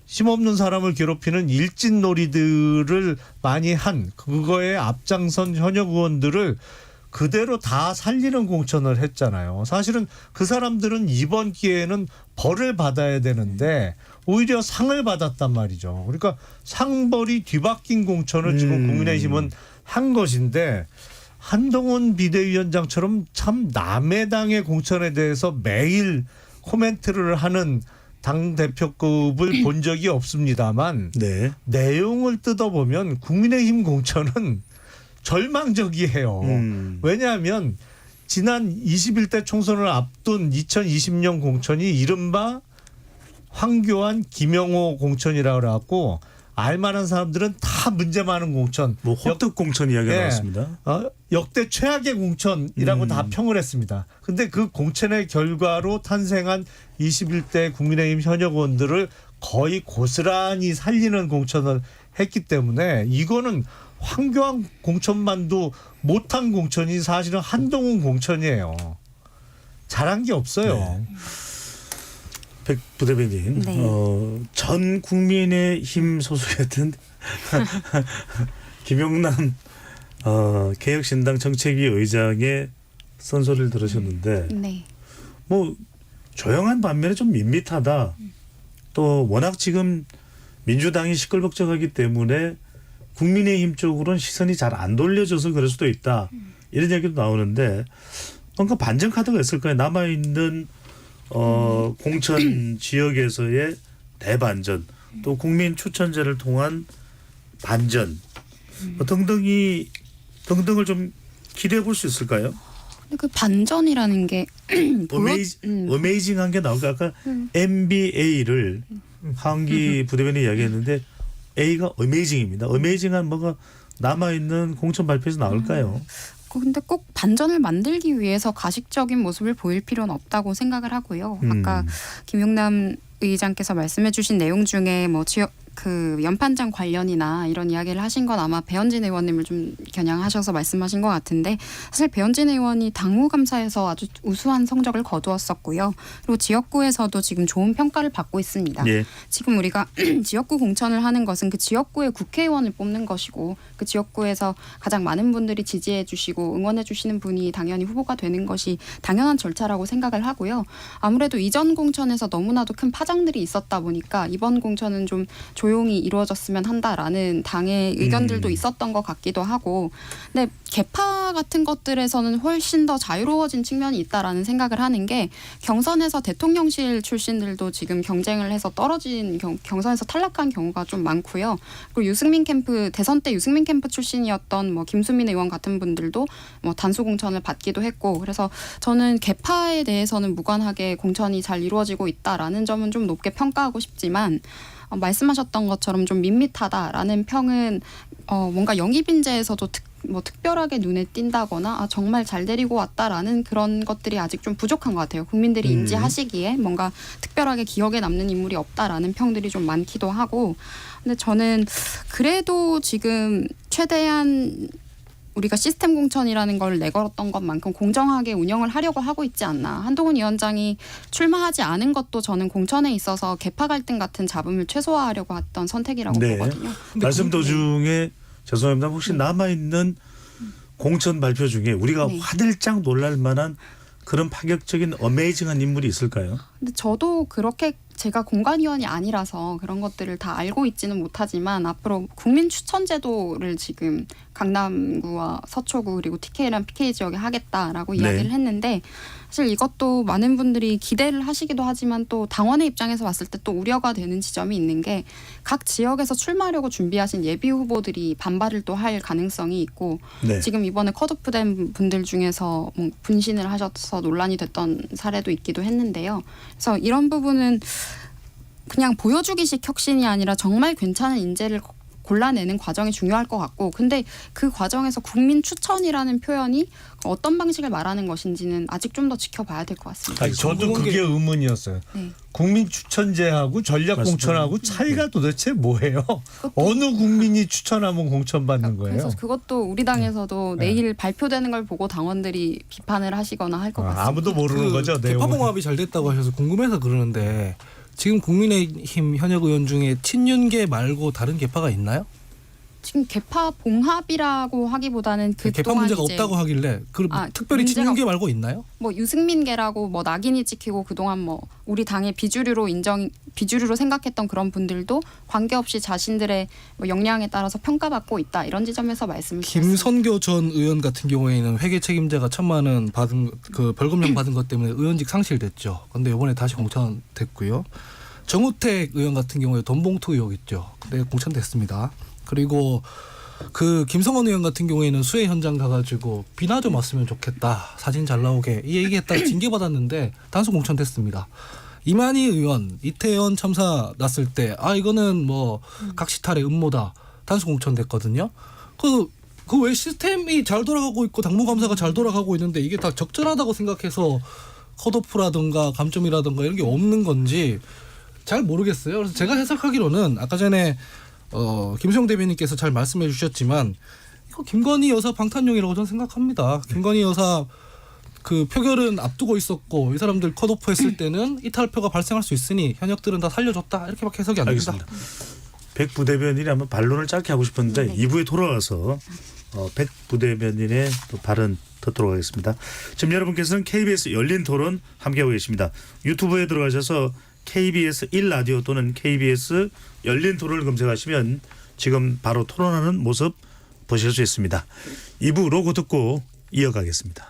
힘없는 사람을 괴롭히는 일진놀이들을 많이 한 그거에 앞장선 현역 의원들을 그대로 다 살리는 공천을 했잖아요. 사실은 그 사람들은 이번 기회에는 벌을 받아야 되는데 오히려 상을 받았단 말이죠. 그러니까 상벌이 뒤바뀐 공천을 지금 국민의힘은 한 것인데 한동훈 비대위원장처럼 참 남의 당의 공천에 대해서 매일 코멘트를 하는 당 대표급을 본 적이 없습니다만
네.
내용을 뜯어보면 국민의힘 공천은 절망적이에요. 왜냐하면 지난 21대 총선을 앞둔 2020년 공천이 이른바 황교안, 김영호 공천이라고 그래갖고 알만한 사람들은 다 문제 많은 공천.
뭐 호떡 공천 이야기가
네.
나왔습니다.
역대 최악의 공천이라고 다 평을 했습니다. 근데 그 공천의 결과로 탄생한 21대 국민의힘 현역 의원들을 거의 고스란히 살리는 공천을 했기 때문에 이거는 황교안 공천만도 못한 공천이 사실은 한동훈 공천이에요. 잘한 게 없어요.
네. 백 부대변인,
네.
전 국민의힘 소속이었던 김용남 개혁신당 정책위 의장의 선소리를 들으셨는데
네.
뭐 조용한 반면에 좀 밋밋하다. 또 워낙 지금 민주당이 시끌벅적하기 때문에 국민의힘 쪽으로는 시선이 잘 안 돌려져서 그럴 수도 있다. 이런 얘기도 나오는데 뭔가 반전 카드가 있을까요? 남아있는 공천 지역에서의 대반전, 또 국민 추천제를 통한 반전 등등을 좀 기대해 볼 수 있을까요?
근데 그 반전이라는 게
어메이징한 게 나올까? 아까 MBA를 하은기 부대변인이 이야기했는데 A가 어메이징입니다. 어메이징한 뭐가 남아있는 공천 발표에서 나올까요?
근데 꼭 반전을 만들기 위해서 가식적인 모습을 보일 필요는 없다고 생각을 하고요. 아까 김용남 의장께서 말씀해 주신 내용 중에 뭐 지역 그 연판장 관련이나 이런 이야기를 하신 건 아마 배현진 의원님을 좀 겨냥하셔서 말씀하신 것 같은데, 사실 배현진 의원이 당무감사에서 아주 우수한 성적을 거두었었고요. 그리고 지역구에서도 지금 좋은 평가를 받고 있습니다.
예.
지금 우리가 지역구 공천을 하는 것은 그 지역구의 국회의원을 뽑는 것이고, 그 지역구에서 가장 많은 분들이 지지해 주시고 응원해 주시는 분이 당연히 후보가 되는 것이 당연한 절차라고 생각을 하고요. 아무래도 이전 공천에서 너무나도 큰 파장들이 있었다 보니까 이번 공천은 좀 조용히 이루어졌으면 한다라는 당의 의견들도 있었던 것 같기도 하고, 근데 개파 같은 것들에서는 훨씬 더 자유로워진 측면이 있다라는 생각을 하는 게, 경선에서 대통령실 출신들도 지금 경쟁을 해서 떨어진 경선에서 탈락한 경우가 좀 많고요. 그리고 유승민 캠프, 대선 때 유승민 캠프 출신이었던 뭐 김수민 의원 같은 분들도 뭐 단수 공천을 받기도 했고, 그래서 저는 개파에 대해서는 무관하게 공천이 잘 이루어지고 있다라는 점은 좀 높게 평가하고 싶지만, 말씀하셨던 것처럼 좀 밋밋하다라는 평은 뭔가 영입인재에서도 특별하게 눈에 띈다거나 정말 잘 데리고 왔다라는 그런 것들이 아직 좀 부족한 것 같아요. 국민들이 인지하시기에 뭔가 특별하게 기억에 남는 인물이 없다라는 평들이 좀 많기도 하고, 근데 저는 그래도 지금 최대한 우리가 시스템 공천이라는 걸 내걸었던 것만큼 공정하게 운영을 하려고 하고 있지 않나. 한동훈 위원장이 출마하지 않은 것도 저는 공천에 있어서 개파 갈등 같은 잡음을 최소화하려고 했던 선택이라고 보거든요.
말씀 도중에 죄송합니다. 혹시 남아있는 공천 발표 중에 우리가 화들짝 놀랄 만한 그런 파격적인 어메이징한 인물이 있을까요?
근데 저도 그렇게 제가 공관위원이 아니라서 그런 것들을 다 알고 있지는 못하지만, 앞으로 국민 추천 제도를 지금 강남구와 서초구 그리고 TK랑 PK 지역에 하겠다라고 이야기를 했는데, 사실 이것도 많은 분들이 기대를 하시기도 하지만 또 당원의 입장에서 봤을 때 또 우려가 되는 지점이 있는 게, 각 지역에서 출마하려고 준비하신 예비 후보들이 반발을 또 할 가능성이 있고, 지금 이번에 컷오프된 분들 중에서 뭐 분신을 하셔서 논란이 됐던 사례도 있기도 했는데요. 그래서 이런 부분은 그냥 보여주기식 혁신이 아니라 정말 괜찮은 인재를 골라내는 과정이 중요할 것 같고, 근데 그 과정에서 국민 추천이라는 표현이 어떤 방식을 말하는 것인지는 아직 좀 더 지켜봐야 될 것 같습니다.
아니, 저도 그게 의문이었어요.
네.
국민 추천제하고 전략 공천하고 차이가 도대체 뭐예요? 어느 국민이 추천하면 공천받는 거예요?
그래서 그것도 우리 당에서도 내일 발표되는 걸 보고 당원들이 비판을 하시거나 할 것 같습니다.
아무도 모르는 거죠.
개파봉합이 잘 됐다고 하셔서 궁금해서 그러는데, 지금 국민의힘 현역 의원 중에 친윤계 말고 다른 계파가 있나요?
지금 개파 봉합이라고 하기보다는
개판
그동안
문제가
이제
없다고 하길래 그 특별히
문제가
진영계 말고 있나요?
뭐 유승민계라고 뭐 낙인이 찍히고 그동안 뭐 우리 당의 비주류로 생각했던 그런 분들도 관계없이 자신들의 뭐 역량에 따라서 평가받고 있다 이런 지점에서 말씀을 드렸습니다.
김선교 전 의원 같은 경우에는 회계 책임자가 1,000만 원 받은 그 벌금형 받은 것 때문에 의원직 상실됐죠. 근데 이번에 다시 공천됐고요. 정우택 의원 같은 경우에 돈봉투 의혹 있죠. 근데 공천됐습니다. 그리고 그 김성원 의원 같은 경우에는 수해 현장 가가지고 비나 좀 왔으면 좋겠다. 사진 잘 나오게 이 얘기했다가 징계받았는데 단수 공천됐습니다. 이만희 의원 이태원 참사 났을 때 이거는 뭐 각시탈의 음모다. 단수 공천됐거든요. 그 왜 시스템이 잘 돌아가고 있고 당무감사가 잘 돌아가고 있는데 이게 다 적절하다고 생각해서 컷오프라든가 감점이라든가 이런 게 없는 건지 잘 모르겠어요. 그래서 제가 해석하기로는 아까 전에 김수영 대변인께서 잘 말씀해 주셨지만 이거 김건희 여사 방탄용이라고 저는 생각합니다. 김건희 여사 그 표결은 앞두고 있었고 이 사람들 컷오프 했을 때는 이탈표가 발생할 수 있으니 현역들은 다 살려줬다. 이렇게밖에 해석이 안 됩니다.
알겠습니다. 백 부대변인이 한번 반론을 짧게 하고 싶었는데 2부에 돌아와서 백 부대변인의 또 발언 듣도록 하겠습니다. 지금 여러분께서는 KBS 열린 토론 함께하고 계십니다. 유튜브에 들어가셔서 KBS 1라디오 또는 KBS 열린 토론을 검색하시면 지금 바로 토론하는 모습 보실 수 있습니다. 2부 로고 듣고 이어가겠습니다.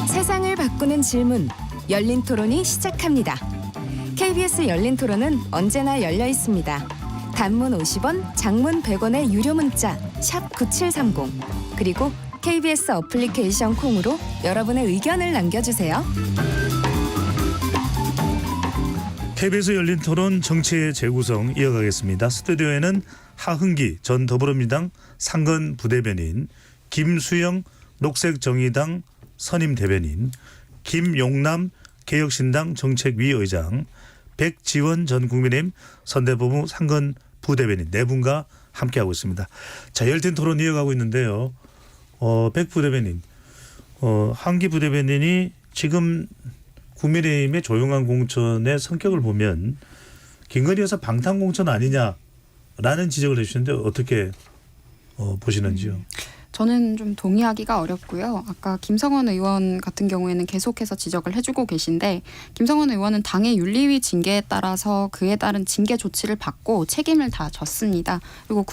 세상을 바꾸는 질문 열린 토론이 시작합니다. KBS 열린 토론은 언제나 열려 있습니다. 단문 50원, 장문 100원의 유료 문자 샵 9730 그리고 KBS 어플리케이션 콩으로 여러분의 의견을 남겨주세요.
KBS 열린 토론 정치의 재구성 이어가겠습니다. 스튜디오에는 하흥기 전 더불어민주당 상근 부대변인, 김수영 녹색정의당 선임 대변인, 김용남 개혁신당 정책위 의장, 백지원 전 국민의힘 선대본부 상근 부대변인 네 분과 함께하고 있습니다. 자, 열띤 토론 이어가고 있는데요. 백 부대변인, 한기 부대변인이 지금 국민의힘의 조용한 공천의 성격을 보면 김건희 여사 방탄 공천 아니냐라는 지적을 해주시는데 어떻게 보시는지요?
저는 좀 동의하기가 어렵고요. 아까 김성원 의원 같은 경우에는 계속해서 지적을 해주고 계신데 김성원 의원은 당의 윤리위 징계에 따라서 그에 따른 징계 조치를 받고 책임을 다 졌습니다. 그리고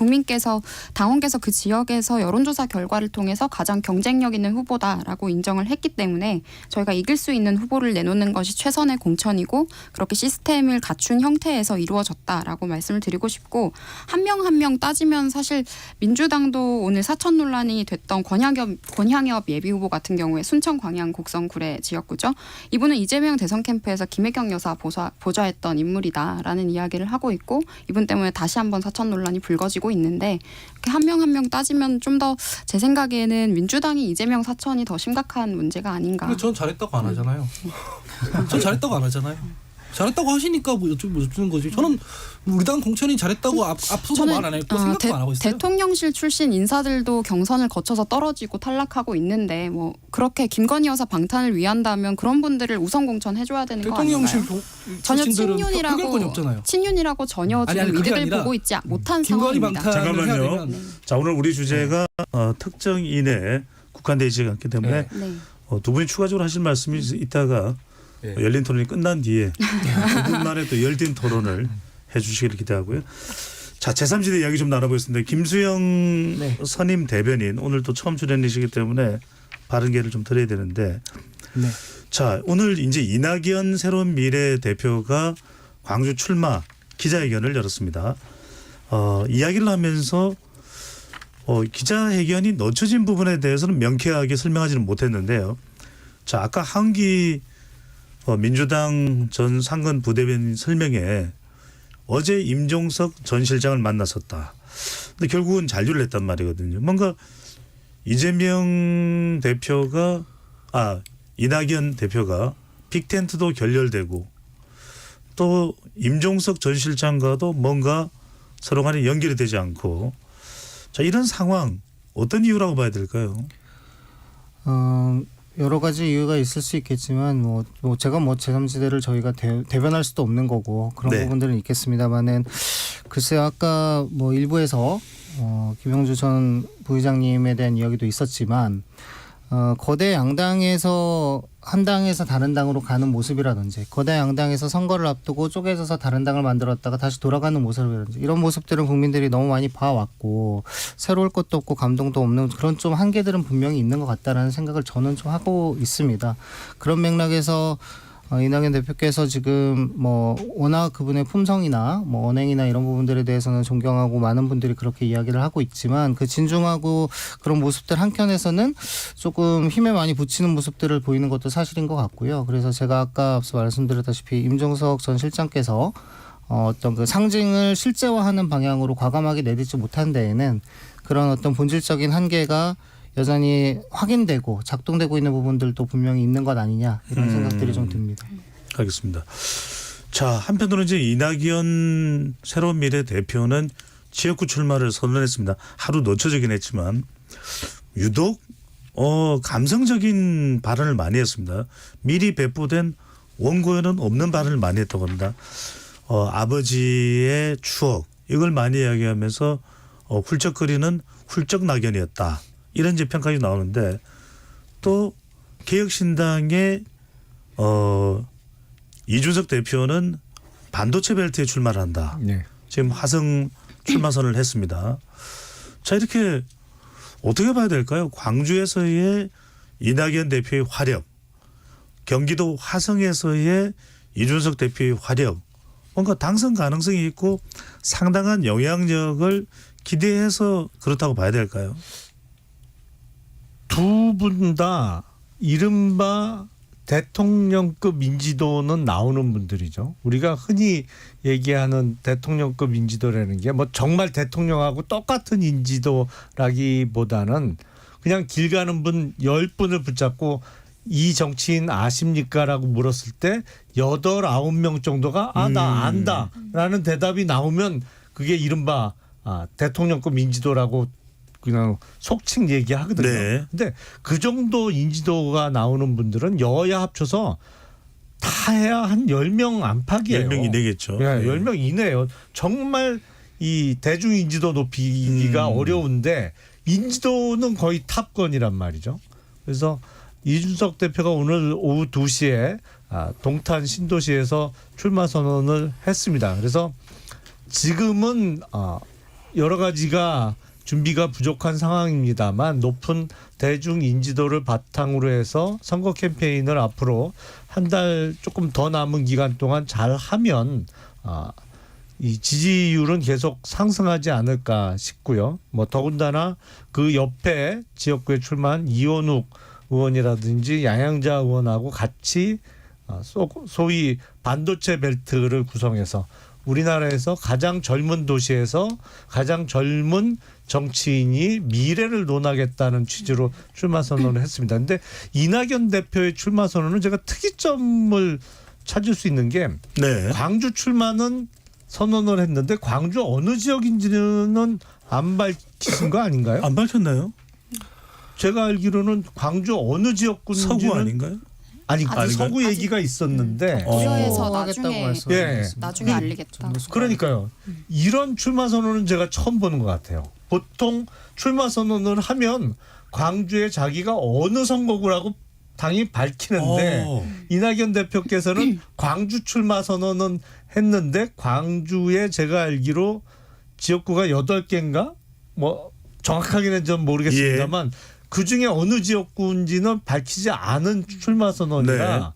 당원께서 그 지역에서 여론조사 결과를 통해서 가장 경쟁력 있는 후보다라고 인정을 했기 때문에 저희가 이길 수 있는 후보를 내놓는 것이 최선의 공천이고 그렇게 시스템을 갖춘 형태에서 이루어졌다라고 말씀을 드리고 싶고 한 명 한 명 따지면 사실 민주당도 오늘 사천 논란이 됐던 권향엽 예비후보 같은 경우에 순천 광양 곡성 구례 지역구죠. 이분은 이재명 대선 캠프에서 김혜경 여사 보좌했던 인물이다라는 이야기를 하고 있고 이분 때문에 다시 한번 사천 논란이 불거지고 있는데 이렇게 한 명 한 명 따지면 좀 더 제 생각에는 민주당이 이재명 사천이 더 심각한 문제가 아닌가.
근데 전 잘했다고 안 하잖아요. 전 잘했다고 안 하잖아요. 잘했다고 하시니까 뭐 여쭈는 거지. 저는 우리 당 공천이 잘했다고 앞서서 말 안 했고 생각도 안 하고 있어요.
대통령실 출신 인사들도 경선을 거쳐서 떨어지고 탈락하고 있는데 뭐 그렇게 김건희 여사 방탄을 위한다면 그런 분들을 우선 공천해줘야 되는 거 아닌가요?
대통령실
전혀
친윤이라고
친윤이라고 전혀 지금 이득을 보고 있지 못한 상황입니다.
잠깐만요. 자, 오늘 우리 주제가 특정인에 국한되어 있지 않기 때문에 두 분이 추가적으로 하실 말씀이 있다가 열린 토론이 끝난 뒤에 두 분만의 또 열띤 토론을 해주시기를 기대하고요. 자, 제3지대 이야기 좀 나눠보겠습니다. 김수영 선임 대변인 오늘 또 처음 출연이시기 때문에 바른 기회를 좀 드려야 되는데 자, 오늘 이제 이낙연 새로운 미래 대표가 광주 출마 기자회견을 열었습니다. 이야기를 하면서 기자회견이 놓쳐진 부분에 대해서는 명쾌하게 설명하지는 못했는데요. 자, 아까 한기 민주당 전 상근 부대변인 설명에 어제 임종석 전 실장을 만났었다. 근데 결국은 잔류를 했단 말이거든요. 뭔가 이낙연 대표가 빅텐트도 결렬되고 또 임종석 전 실장과도 뭔가 서로 간에 연결이 되지 않고 자, 이런 상황 어떤 이유라고 봐야 될까요?
여러 가지 이유가 있을 수 있겠지만 뭐 제가 뭐 제3지대를 저희가 대변할 수도 없는 거고 그런
네.
부분들은 있겠습니다만은 글쎄요 아까 뭐 일부에서 김영주 전 부의장님에 대한 이야기도 있었지만 거대 양당에서 한 당에서 다른 당으로 가는 모습이라든지 거대 양당에서 선거를 앞두고 쪼개져서 다른 당을 만들었다가 다시 돌아가는 모습이라든지 이런 모습들은 국민들이 너무 많이 봐왔고 새로울 것도 없고 감동도 없는 그런 좀 한계들은 분명히 있는 것 같다라는 생각을 저는 좀 하고 있습니다. 그런 맥락에서 이낙연 대표께서 지금 뭐 워낙 그분의 품성이나 뭐 언행이나 이런 부분들에 대해서는 존경하고 많은 분들이 그렇게 이야기를 하고 있지만 그 진중하고 그런 모습들 한켠에서는 조금 힘에 많이 붙이는 모습들을 보이는 것도 사실인 것 같고요. 그래서 제가 아까 앞서 말씀드렸다시피 임종석 전 실장께서 어떤 그 상징을 실제화하는 방향으로 과감하게 내딛지 못한 데에는 그런 어떤 본질적인 한계가 여전히 확인되고 작동되고 있는 부분들도 분명히 있는 것 아니냐 이런 생각들이 좀 듭니다.
알겠습니다. 자, 한편으로는 이제 이낙연 새로운 미래 대표는 지역구 출마를 선언했습니다. 하루 늦춰지긴 했지만 유독 감성적인 발언을 많이 했습니다. 미리 배포된 원고에는 없는 발언을 많이 했다고 합니다. 아버지의 추억 이걸 많이 이야기하면서 훌쩍거리는 훌쩍 낙연이었다. 이런 이제 평가가 나오는데 또 개혁신당의 이준석 대표는 반도체 벨트에 출마를 한다.
네.
지금 화성 출마 선언을 했습니다. 자 이렇게 어떻게 봐야 될까요? 광주에서의 이낙연 대표의 화력, 경기도 화성에서의 이준석 대표의 화력, 뭔가 당선 가능성이 있고 상당한 영향력을 기대해서 그렇다고 봐야 될까요?
두 분 다 이른바 대통령급 인지도는 나오는 분들이죠. 우리가 흔히 얘기하는 대통령급 인지도라는 게 뭐 정말 대통령하고 똑같은 인지도라기보다는 그냥 길 가는 분 10분을 붙잡고 이 정치인 아십니까라고 물었을 때 8, 9명 정도가 나 안다 라는 대답이 나오면 그게 이른바 대통령급 인지도라고 그냥 속칭 얘기하거든요.
네.
근데 그 정도 인지도가 나오는 분들은 여야 합쳐서 다 해야 한 10명 안팎이에요.
10명 이내겠죠.
네,
네.
10명 이내예요. 정말 이 대중 인지도 높이기가 어려운데 인지도는 거의 탑건이란 말이죠. 그래서 이준석 대표가 오늘 오후 2시에 동탄 신도시에서 출마 선언을 했습니다. 그래서 지금은 여러 가지가 준비가 부족한 상황입니다만 높은 대중 인지도를 바탕으로 해서 선거 캠페인을 앞으로 한 달 조금 더 남은 기간 동안 잘 하면 이 지지율은 계속 상승하지 않을까 싶고요. 뭐 더군다나 그 옆에 지역구에 출마한 이원욱 의원이라든지 양양자 의원하고 같이 소위 반도체 벨트를 구성해서 우리나라에서 가장 젊은 도시에서 가장 젊은 정치인이 미래를 논하겠다는 취지로 출마 선언을 했습니다. 그런데 이낙연 대표의 출마 선언은 제가 특이점을 찾을 수 있는 게
네.
광주 출마는 선언을 했는데 광주 어느 지역인지는 안 밝히신 거 아닌가요?
안 밝혔나요?
제가 알기로는 광주 어느 지역군지는
서구 아닌가요?
아니
아직
서구 얘기가 있었는데
고려해서
하겠다고
나중에
말씀하셨습니다.
나중에 알리겠다.
그러니까요. 이런 출마 선언은 제가 처음 보는 것 같아요. 보통 출마 선언을 하면 광주에 자기가 어느 선거구라고 당연히 밝히는데 이낙연 대표께서는 광주 출마 선언은 했는데 광주에 제가 알기로 지역구가 8개인가? 뭐 정확하게는 좀 모르겠습니다만 그중에 어느 지역구인지는 밝히지 않은 출마 선언이라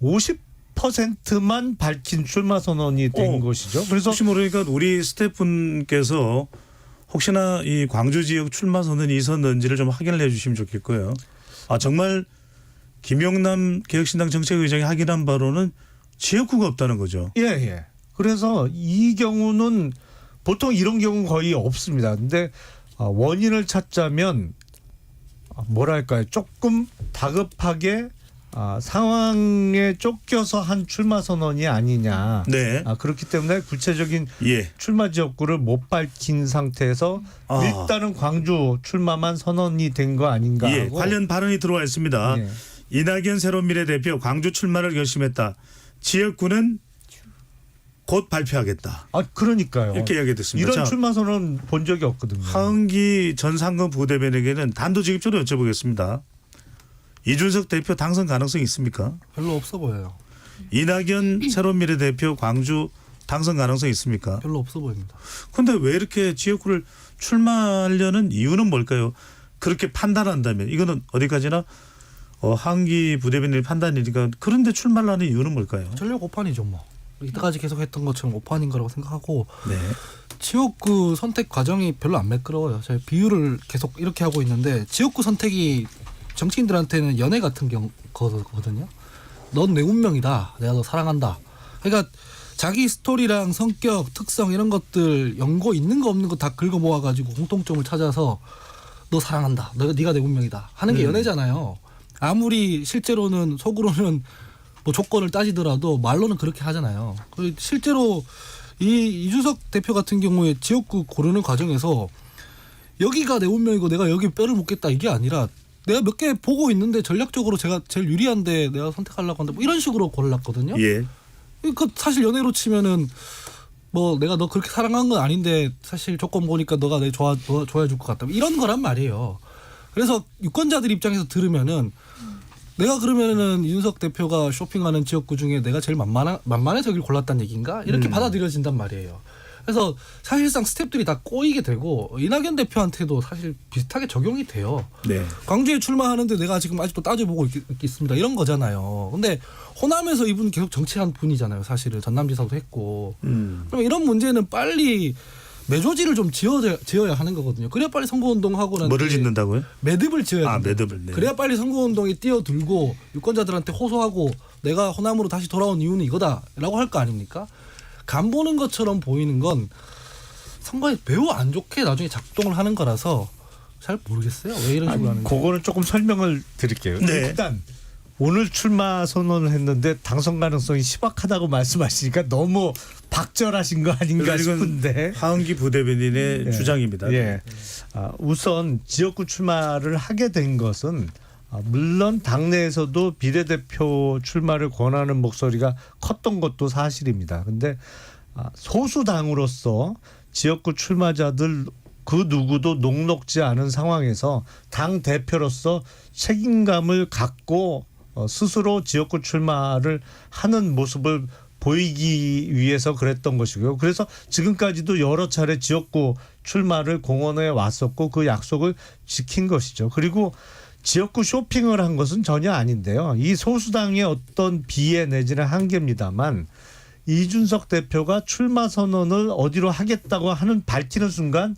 50%만 밝힌 출마 선언이 된 것이죠. 그래서
혹시 모르니까 우리 스태프분께서 혹시나 이 광주 지역 출마 선언이 있었는지를 좀 확인을 해 주시면 좋겠고요. 정말 김용남 개혁신당 정책의장이 확인한 바로는 지역구가 없다는 거죠.
예. 그래서 이 경우는 보통 이런 경우는 거의 없습니다. 근데 원인을 찾자면 뭐랄까요? 조금 다급하게 상황에 쫓겨서 한 출마 선언이 아니냐.
네.
그렇기 때문에 구체적인
예.
출마 지역구를 못 밝힌 상태에서 일단은 광주 출마만 선언이 된 거 아닌가
예.
하고
관련 발언이 들어와 있습니다.
예.
이낙연 새로미래 대표 광주 출마를 결심했다. 지역구는 곧 발표하겠다.
그러니까요.
이렇게 이야기됐습니다.
이런
자,
출마 선언 본 적이 없거든요.
하은기 전 상금 부대변에게는 단도직입적으로 여쭤보겠습니다. 이준석 대표 당선 가능성이 있습니까?
별로 없어 보여요.
이낙연 새로미래 대표 광주 당선 가능성이 있습니까?
별로 없어 보입니다.
그런데 왜 이렇게 지역구를 출마하려는 이유는 뭘까요? 그렇게 판단한다면 이거는 어디까지나 하은기 부대변인의 판단이니까 그런데 출마를 하는 이유는 뭘까요?
전략 오판이죠 뭐. 이때까지 계속 했던 것처럼 오판인 거라고 생각하고
네.
지역구 선택 과정이 별로 안 매끄러워요. 제가 비유를 계속 이렇게 하고 있는데 지역구 선택이 정치인들한테는 연애 같은 거거든요. 넌 내 운명이다. 내가 너 사랑한다. 그러니까 자기 스토리랑 성격, 특성 이런 것들 연고 있는 거 없는 거 다 긁어 모아가지고 공통점을 찾아서 너 사랑한다. 네가 내 운명이다. 하는 게 연애잖아요. 아무리 실제로는 속으로는 뭐 조건을 따지더라도 말로는 그렇게 하잖아요. 실제로 이준석 대표 같은 경우에 지역구 고르는 과정에서 여기가 내 운명이고 내가 여기 뼈를 묻겠다 이게 아니라 내가 몇 개 보고 있는데 전략적으로 제가 제일 유리한데 내가 선택하려고 한다 뭐 이런 식으로 골랐거든요.
예.
그 사실 연애로 치면은 뭐 내가 너 그렇게 사랑한 건 아닌데 사실 조건 보니까 너가 내 좋아해 줄 것 같다 이런 거란 말이에요. 그래서 유권자들 입장에서 들으면은 내가 그러면은 이준석 대표가 쇼핑하는 지역구 중에 내가 제일 만만해서 여기를 골랐다는 얘기인가 이렇게 받아들여진단 말이에요. 그래서 사실상 스텝들이 다 꼬이게 되고 이낙연 대표한테도 사실 비슷하게 적용이 돼요.
네.
광주에 출마하는데 내가 지금 아직도 따져보고 있습니다. 이런 거잖아요. 근데 호남에서 이분 계속 정치한 분이잖아요. 사실은 전남지사도 했고. 그럼 이런 문제는 빨리 매조지를 좀 지어야 하는 거거든요. 그래야 빨리 선거운동하고 난
뭐를 짓는다고요?
매듭을 지어야 돼요.
매듭을. 네.
그래야 빨리 선거운동에 뛰어들고 유권자들한테 호소하고 내가 호남으로 다시 돌아온 이유는 이거다라고 할 거 아닙니까? 간 보는 것처럼 보이는 건 선거에 매우 안 좋게 나중에 작동을 하는 거라서 잘 모르겠어요. 왜 이런 식으로 하는지.
그거는 조금 설명을 드릴게요.
네.
일단 오늘 출마 선언을 했는데 당선 가능성이 희박하다고 말씀하시니까 너무 박절하신 거 아닌가 싶은데.
하은기 부대변인의 주장입니다.
예. 우선 지역구 출마를 하게 된 것은 물론 당내에서도 비례대표 출마를 권하는 목소리가 컸던 것도 사실입니다. 근데 소수당으로서 지역구 출마자들 그 누구도 녹록지 않은 상황에서 당 대표로서 책임감을 갖고 스스로 지역구 출마를 하는 모습을 보이기 위해서 그랬던 것이고요. 그래서 지금까지도 여러 차례 지역구 출마를 공언해 왔었고 그 약속을 지킨 것이죠. 그리고 지역구 쇼핑을 한 것은 전혀 아닌데요. 이 소수당의 어떤 비애 내지는 한계입니다만 이준석 대표가 출마 선언을 어디로 하겠다고 하는 밝히는 순간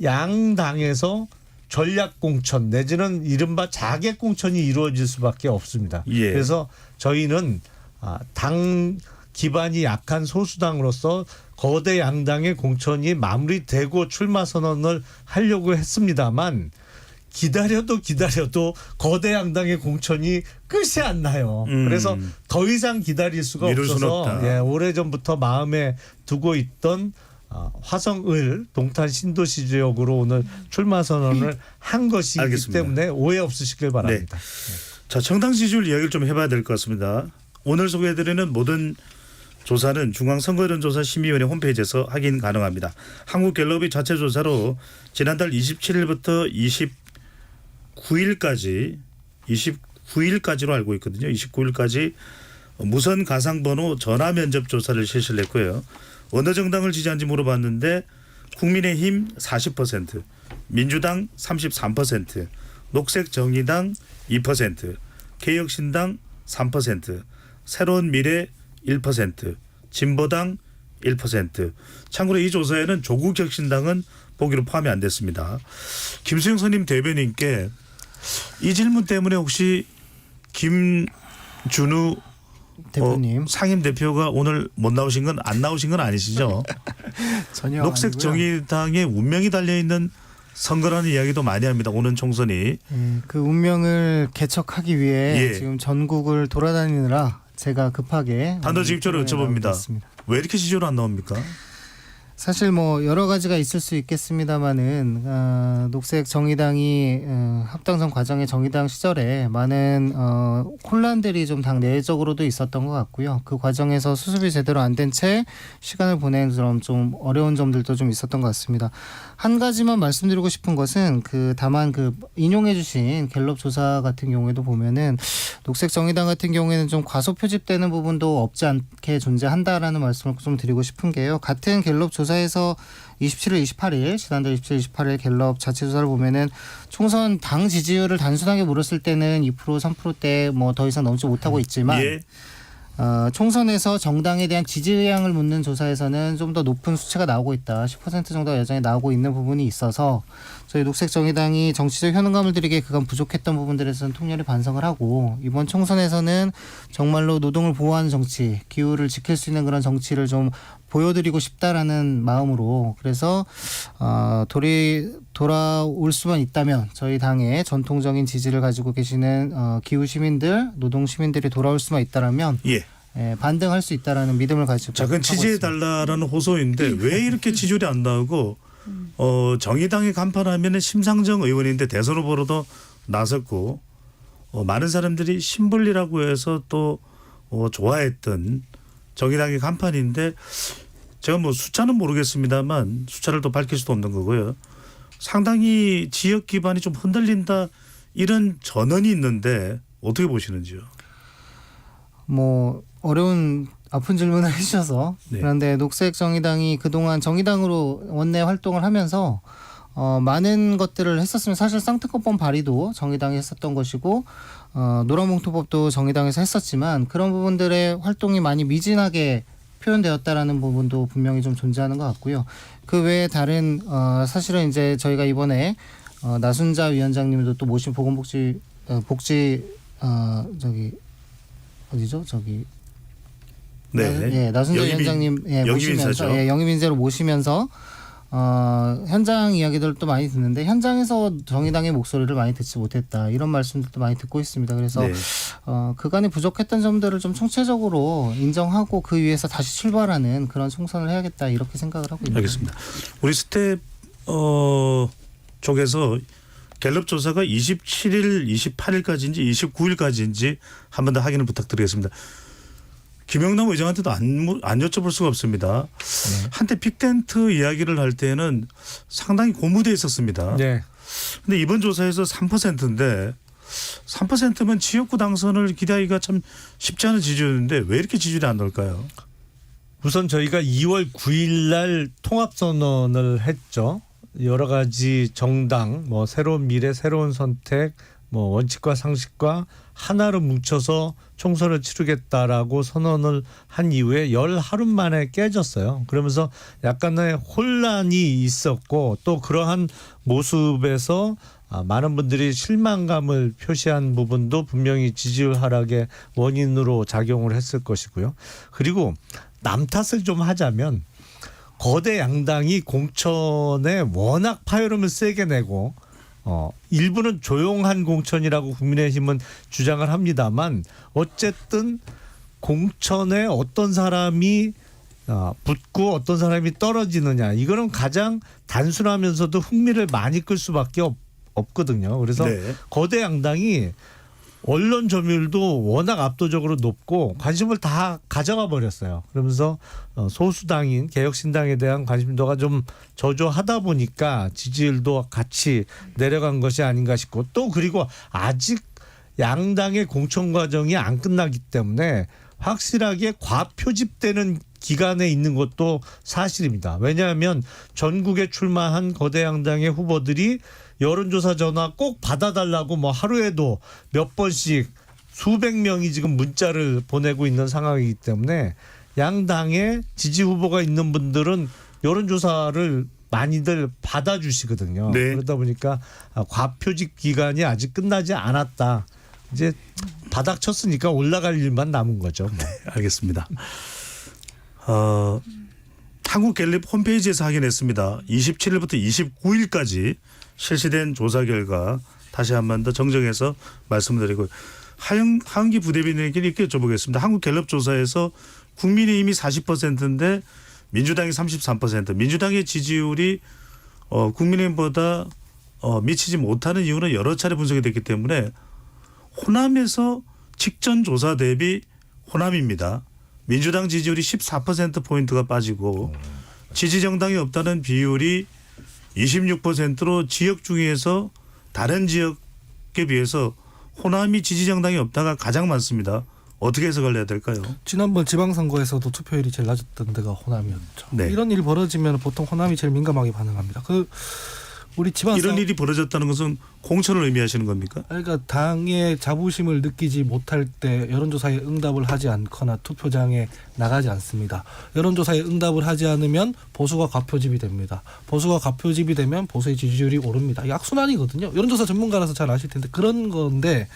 양당에서 전략 공천 내지는 이른바 자객 공천이 이루어질 수밖에 없습니다.
예.
그래서 저희는 당 기반이 약한 소수당으로서 거대 양당의 공천이 마무리되고 출마 선언을 하려고 했습니다만 기다려도 거대 양당의 공천이 끝이 안 나요. 그래서 더 이상 기다릴 수가
미룰 수는
없어서
없다.
오래전부터 마음에 두고 있던 화성을 동탄 신도시 지역으로 오늘 출마 선언을 한 것이기
알겠습니다.
때문에 오해 없으시길 바랍니다.
자, 정당 지지율 이야기를 좀 해봐야 될 것 같습니다. 오늘 소개해드리는 모든 조사는 중앙선거여론조사심의위원회 홈페이지에서 확인 가능합니다. 한국갤럽이 자체 조사로 지난달 27일부터 29일까지로 알고 있거든요. 29일까지 무선 가상번호 전화 면접 조사를 실시를 했고요. 어느 정당을 지지하는지 물어봤는데 국민의힘 40%, 민주당 33%, 녹색정의당 2%, 개혁신당 3%, 새로운미래 1%, 진보당 1%. 참고로 이 조사에는 조국혁신당은 보기로 포함이 안 됐습니다. 김수영 선임 대변인께 이 질문 때문에 혹시 김준우
대표님
상임 대표가 오늘 못 나오신 건 안 나오신 건 아니시죠?
전혀
녹색정의당의 운명이 달려 있는 선거라는 이야기도 많이 합니다. 오는 총선이.
예, 그 운명을 개척하기 위해
예.
지금 전국을 돌아다니느라 제가 급하게
단도직입적으로 여쭤봅니다. 왜 이렇게 지지율 안 나옵니까?
사실 뭐 여러 가지가 있을 수 있겠습니다만은 녹색 정의당이 합당선 과정의 정의당 시절에 많은 혼란들이 좀 당 내적으로도 있었던 것 같고요. 그 과정에서 수습이 제대로 안 된 채 시간을 보낸 그런 좀 어려운 점들도 좀 있었던 것 같습니다. 한 가지만 말씀드리고 싶은 것은 다만 인용해주신 갤럽 조사 같은 경우에도 보면은 녹색 정의당 같은 경우에는 좀 과소 표집되는 부분도 없지 않게 존재한다라는 말씀을 좀 드리고 싶은 게요. 같은 갤럽 조사에서 27일, 28일 지난달 27일, 28일 갤럽 자체 조사를 보면은 총선 당 지지율을 단순하게 물었을 때는 2%, 3%대 뭐 더 이상 넘지 못하고 있지만
예.
총선에서 정당에 대한 지지 의향을 묻는 조사에서는 좀 더 높은 수치가 나오고 있다. 10% 정도가 여전히 나오고 있는 부분이 있어서 저희 녹색 정의당이 정치적 효능감을 들이기에 그간 부족했던 부분들에서는 통렬히 반성을 하고 이번 총선에서는 정말로 노동을 보호하는 정치, 기후를 지킬 수 있는 그런 정치를 좀 보여드리고 싶다라는 마음으로 그래서 돌아올 수만 있다면 저희 당의 전통적인 지지를 가지고 계시는 기후 시민들, 노동 시민들이 돌아올 수만 있다라면
예.
반등할 수 있다라는 믿음을 가지고
작은 지지해 달라라는 호소인데 왜 이렇게 지지율이 안 나오고 정의당이 간판하면은 심상정 의원인데 대선 후보로도 나섰고 많은 사람들이 신불리라고 해서 또 좋아했던 정의당의 간판인데 제가 뭐 숫자는 모르겠습니다만 숫자를 또 밝힐 수도 없는 거고요. 상당히 지역 기반이 좀 흔들린다 이런 전언이 있는데 어떻게 보시는지요?
뭐 어려운 아픈 질문을 해주셔서
네.
그런데 녹색 정의당이 그동안 정의당으로 원내 활동을 하면서 많은 것들을 했었으면 사실 쌍특허법 발의도 정의당이 했었던 것이고 노란봉투법도 정의당에서 했었지만 그런 부분들의 활동이 많이 미진하게 표현되었다라는 부분도 분명히 좀 존재하는 것 같고요. 그 외에 다른 사실은 이제 저희가 이번에 나순자 위원장님도 또 모신 보건복지 어디죠?
네.
나순자
영입인,
위원장님
영입인사죠.
모시면서 영입인사로 모시면서 현장 이야기들을 또 많이 듣는데 현장에서 정의당의 목소리를 많이 듣지 못했다 이런 말씀들도 많이 듣고 있습니다. 그래서
네.
그간에 부족했던 점들을 좀 총체적으로 인정하고 그 위에서 다시 출발하는 그런 총선을 해야겠다 이렇게 생각을 하고 있습니다.
알겠습니다. 우리 스텝 쪽에서 갤럽 조사가 27일, 28일까지인지 29일까지인지 한 번 더 확인을 부탁드리겠습니다. 김영남 의장한테도 안 여쭤볼 수가 없습니다.
네.
한때 빅텐트 이야기를 할 때는 상당히 고무되어 있었습니다.
네.
근데 이번 조사에서 3%인데 3%면 지역구 당선을 기대하기가 참 쉽지 않은 지지율인데 왜 이렇게 지지율이 안 나올까요?
우선 저희가 2월 9일 날 통합선언을 했죠. 여러 가지 정당, 뭐 새로운 미래, 새로운 선택, 뭐 원칙과 상식과 하나로 뭉쳐서 총선을 치르겠다라고 선언을 한 이후에 열 하루 만에 깨졌어요. 그러면서 약간의 혼란이 있었고 또 그러한 모습에서 많은 분들이 실망감을 표시한 부분도 분명히 지지율 하락의 원인으로 작용을 했을 것이고요. 그리고 남 탓을 좀 하자면 거대 양당이 공천에 워낙 파열음을 세게 내고 일부는 조용한 공천이라고 국민의힘은 주장을 합니다만 어쨌든 공천에 어떤 사람이 붙고 어떤 사람이 떨어지느냐 이거는 가장 단순하면서도 흥미를 많이 끌 수밖에 없거든요. 그래서
네.
거대 양당이 언론 점유율도 워낙 압도적으로 높고 관심을 다 가져가 버렸어요. 그러면서 소수당인 개혁신당에 대한 관심도가 좀 저조하다 보니까 지지율도 같이 내려간 것이 아닌가 싶고 또 그리고 아직 양당의 공천 과정이 안 끝나기 때문에 확실하게 과표집되는 기간에 있는 것도 사실입니다. 왜냐하면 전국에 출마한 거대 양당의 후보들이 여론조사 전화 꼭 받아달라고 뭐 하루에도 몇 번씩 수백 명이 지금 문자를 보내고 있는 상황이기 때문에 양당의 지지 후보가 있는 분들은 여론조사를 많이들 받아주시거든요.
네.
그러다 보니까 과표집 기간이 아직 끝나지 않았다. 이제 바닥 쳤으니까 올라갈 일만 남은 거죠. 뭐.
알겠습니다. 한국갤럽 홈페이지에서 확인했습니다. 27일부터 29일까지 실시된 조사 결과 다시 한 번 더 정정해서 말씀드리고 하은기 부대변인에게 이렇게 여쭤보겠습니다. 한국갤럽 조사에서 국민의힘이 40%인데 민주당이 33%. 민주당의 지지율이 국민의힘보다 미치지 못하는 이유는 여러 차례 분석이 됐기 때문에 호남에서 직전 조사 대비 호남입니다. 민주당 지지율이 14%포인트가 빠지고 지지 정당이 없다는 비율이 26%로 지역 중에서 다른 지역에 비해서 호남이 지지 정당이 없다가 가장 많습니다. 어떻게 해석을 해야 될까요?
지난번 지방선거에서도 투표율이 제일 낮았던 데가 호남이었죠.
네.
이런 일이 벌어지면 보통 호남이 제일 민감하게 반응합니다. 우리 지방
이런 일이 벌어졌다는 것은 공천을 의미하시는 겁니까?
그러니까 당의 자부심을 느끼지 못할 때 여론조사에 응답을 하지 않거나 투표장에 나가지 않습니다. 여론조사에 응답을 하지 않으면 보수가 과표집이 됩니다. 보수가 과표집이 되면 보수의 지지율이 오릅니다. 이게 악순환이거든요. 여론조사 전문가라서 잘 아실 텐데 그런 건데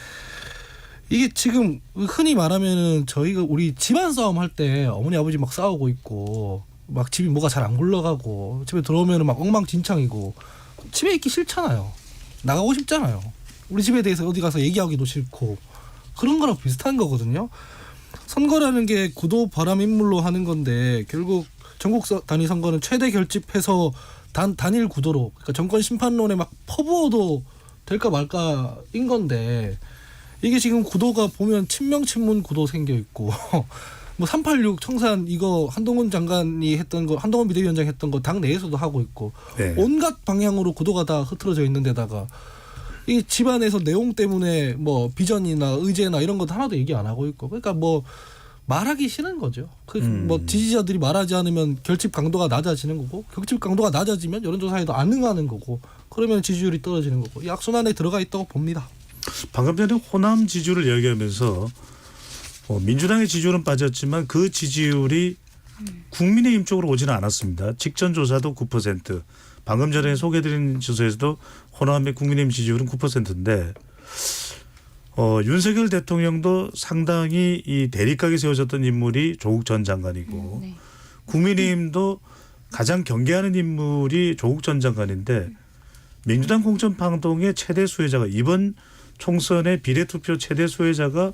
이게 지금 흔히 말하면은 저희가 우리 집안 싸움 할 때 어머니 아버지 막 싸우고 있고 막 집이 뭐가 잘 안 굴러가고 집에 들어오면은 막 엉망진창이고 집에 있기 싫잖아요. 나가고 싶잖아요. 우리 집에 대해서 어디 가서 얘기하기도 싫고 그런 거랑 비슷한 거거든요. 선거라는 게 구도 바람 인물로 하는 건데 결국 전국 단위 선거는 최대 결집해서 단일 구도로 그러니까 정권 심판론에 막 퍼부어도 될까 말까인 건데 이게 지금 구도가 보면 친명친문 구도 생겨 있고 뭐 386 청산 이거 한동훈 장관이 했던 거 한동훈 비대위원장이 했던 거 당 내에서도 하고 있고
네.
온갖 방향으로 구도가 다 흐트러져 있는 데다가 이 집안에서 내용 때문에 뭐 비전이나 의제나 이런 것도 하나도 얘기 안 하고 있고 그러니까 뭐 말하기 싫은 거죠. 뭐 지지자들이 말하지 않으면 결집 강도가 낮아지는 거고 결집 강도가 낮아지면 여론조사에도 안 응하는 거고 그러면 지지율이 떨어지는 거고 이 악순환에 들어가 있다고 봅니다.
방금 전에 호남 지지율을 이야기하면서 민주당의 지지율은 빠졌지만 그 지지율이 국민의힘 쪽으로 오지는 않았습니다. 직전 조사도 9%. 방금 전에 소개해드린 조사에서도 호남의 국민의힘 지지율은 9%인데 윤석열 대통령도 상당히 이 대립각에 세워졌던 인물이 조국 전 장관이고
네.
국민의힘도 가장 경계하는 인물이 조국 전 장관인데 민주당 공천 파동의 최대 수혜자가 이번 총선의 비례투표 최대 수혜자가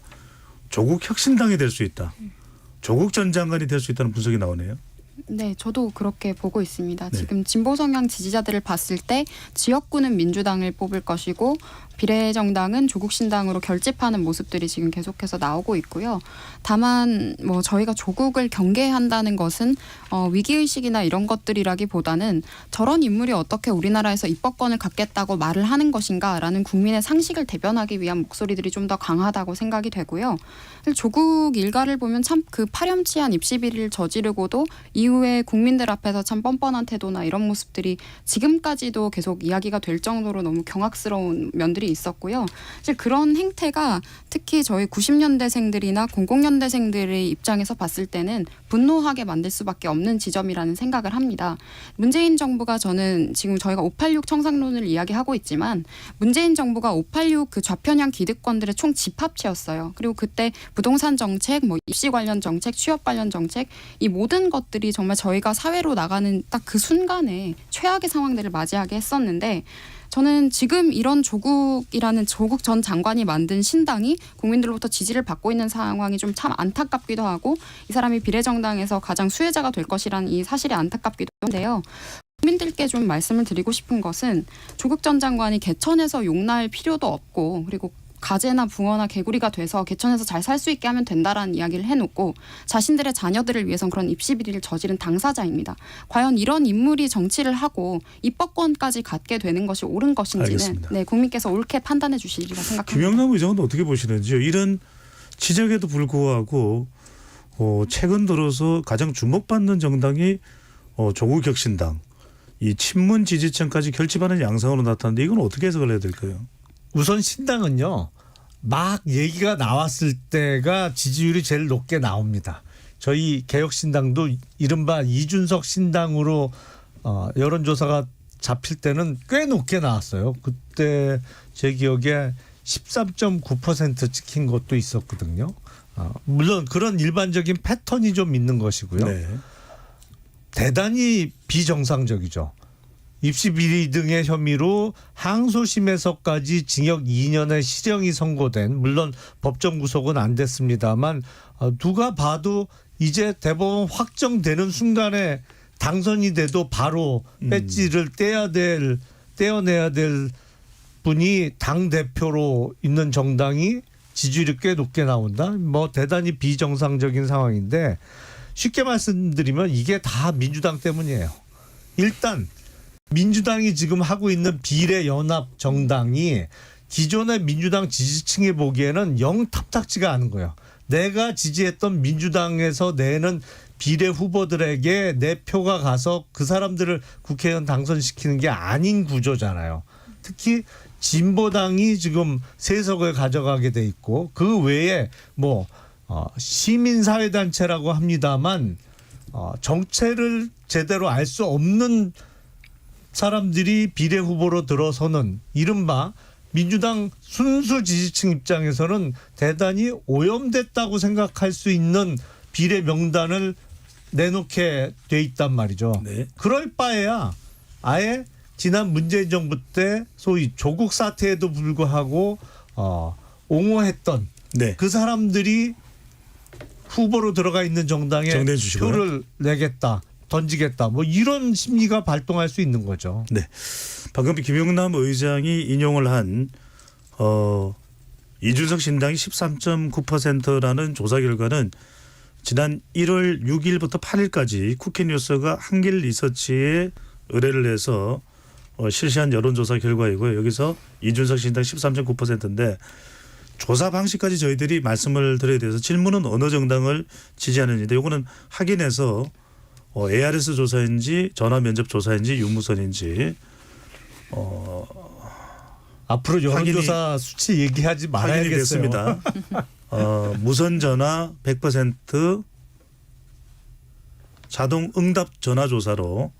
조국 혁신당이 될 수 있다. 조국 전 장관이 될 수 있다는 분석이 나오네요.
네, 저도 그렇게 보고 있습니다.
네.
지금 진보 성향 지지자들을 봤을 때 지역구는 민주당을 뽑을 것이고 비례정당은 조국신당으로 결집하는 모습들이 지금 계속해서 나오고 있고요. 다만 뭐 저희가 조국을 경계한다는 것은 위기의식이나 이런 것들이라기보다는 저런 인물이 어떻게 우리나라에서 입법권을 갖겠다고 말을 하는 것인가라는 국민의 상식을 대변하기 위한 목소리들이 좀 더 강하다고 생각이 되고요. 조국 일가를 보면 참 그 파렴치한 입시비리를 저지르고도 이후에 국민들 앞에서 참 뻔뻔한 태도나 이런 모습들이 지금까지도 계속 이야기가 될 정도로 너무 경악스러운 면들이 있었고요. 사실 그런 행태가 특히 저희 90년대생들이나 00년대생들의 입장에서 봤을 때는 분노하게 만들 수밖에 없는 지점이라는 생각을 합니다. 문재인 정부가 저는 지금 저희가 586 청산론을 이야기하고 있지만 문재인 정부가 586 그 좌편향 기득권들의 총 집합체였어요. 그리고 그때 부동산 정책, 뭐 입시 관련 정책, 취업 관련 정책 이 모든 것들이 정말 저희가 사회로 나가는 딱 그 순간에 최악의 상황들을 맞이하게 했었는데 저는 지금 이런 조국이라는 조국 전 장관이 만든 신당이 국민들로부터 지지를 받고 있는 상황이 좀 참 안타깝기도 하고 이 사람이 비례정당에서 가장 수혜자가 될 것이라는 이 사실이 안타깝기도 한데요. 국민들께 좀 말씀을 드리고 싶은 것은 조국 전 장관이 개천에서 용날 필요도 없고 그리고 가재나 붕어나 개구리가 돼서 개천에서 잘 살 수 있게 하면 된다라는 이야기를 해놓고 자신들의 자녀들을 위해선 그런 입시비리를 저지른 당사자입니다. 과연 이런 인물이 정치를 하고 입법권까지 갖게 되는 것이 옳은 것인지는
알겠습니다.
네, 국민께서 옳게 판단해 주시리라 생각합니다.
김영남 의장은 어떻게 보시는지요? 이런 지적에도 불구하고 최근 들어서 가장 주목받는 정당이 조국 혁신당 이 친문 지지층까지 결집하는 양상으로 나타났는데 이건 어떻게 해석을 해야 될까요?
우선 신당은요. 막 얘기가 나왔을 때가 지지율이 제일 높게 나옵니다. 저희 개혁신당도 이른바 이준석 신당으로 여론조사가 잡힐 때는 꽤 높게 나왔어요. 그때 제 기억에 13.9% 찍힌 것도 있었거든요. 물론 그런 일반적인 패턴이 좀 있는 것이고요.
네.
대단히 비정상적이죠. 입시 비리 등의 혐의로 항소심에서까지 징역 2년의 실형이 선고된, 물론 법정 구속은 안 됐습니다만 누가 봐도 이제 대법원 확정되는 순간에 당선이 돼도 바로 배지를 떼어내야 될 분이 당 대표로 있는 정당이 지지율이 꽤 높게 나온다. 뭐 대단히 비정상적인 상황인데, 쉽게 말씀드리면 이게 다 민주당 때문이에요. 일단 민주당이 지금 하고 있는 비례연합 정당이 기존의 민주당 지지층이 보기에는 영 탐탁지가 않은 거예요. 내가 지지했던 민주당에서 내는 비례 후보들에게 내 표가 가서 그 사람들을 국회의원 당선시키는 게 아닌 구조잖아요. 특히 진보당이 지금 세석을 가져가게 돼 있고, 그 외에 뭐 시민사회단체라고 합니다만 정체를 제대로 알 수 없는 사람들이 비례 후보로 들어서는, 이른바 민주당 순수 지지층 입장에서는 대단히 오염됐다고 생각할 수 있는 비례 명단을 내놓게 돼 있단 말이죠.
네.
그럴 바에야 아예 지난 문재인 정부 때 소위 조국 사태에도 불구하고 옹호했던
네.
그 사람들이 후보로 들어가 있는 정당에
정리해 주시고요.
표를 내겠다, 던지겠다, 뭐 이런 심리가 발동할 수 있는 거죠.
네. 방금 김용남 의장이 인용을 한 이준석 신당이 13.9%라는 조사 결과는 지난 1월 6일부터 8일까지 쿠키뉴스가 한길 리서치에 의뢰를 해서 실시한 여론조사 결과이고요. 여기서 이준석 신당 13.9%인데 조사 방식까지 저희들이 말씀을 드려야 돼서, 질문은 어느 정당을 지지하는지인데 요거는 확인해서 ARS 조사인지 전화 면접 조사인지 유무선인지
앞으로 여론조사 수치 얘기하지
확인이
말아야겠어요.
됐습니다. 무선 전화 100% 자동 응답 전화 조사로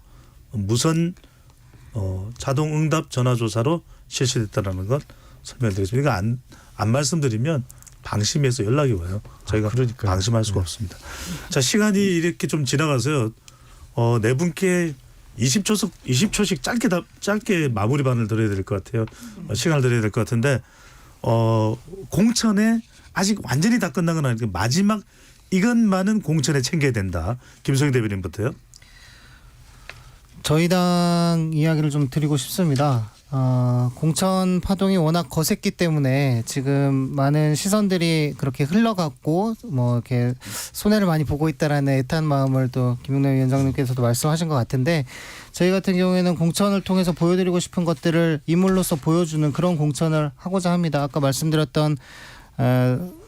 무선 자동 응답 전화 조사로 실시됐다는 것 설명드리겠습니다. 이거 안 말씀드리면 방심해서 연락이 와요. 저희가
그러니까요.
방심할 수가 없습니다. 자, 시간이 이렇게 좀 지나가서요. 네 분께 20초씩 짧게 마무리 반을 드려야 될 것 같아요. 시간을 드려야 될 것 같은데 공천에 아직 완전히 다 끝난 건 아니고 마지막 이것만은 공천에 챙겨야 된다. 김성희 대변인부터요.
저희 당 이야기를 좀 드리고 싶습니다. 공천 파동이 워낙 거셌기 때문에 지금 많은 시선들이 그렇게 흘러갔고 뭐 이렇게 손해를 많이 보고 있다라는 애타는 마음을 또 김용남 위원장님께서도 말씀하신 것 같은데, 저희 같은 경우에는 공천을 통해서 보여드리고 싶은 것들을 인물로서 보여주는 그런 공천을 하고자 합니다. 아까 말씀드렸던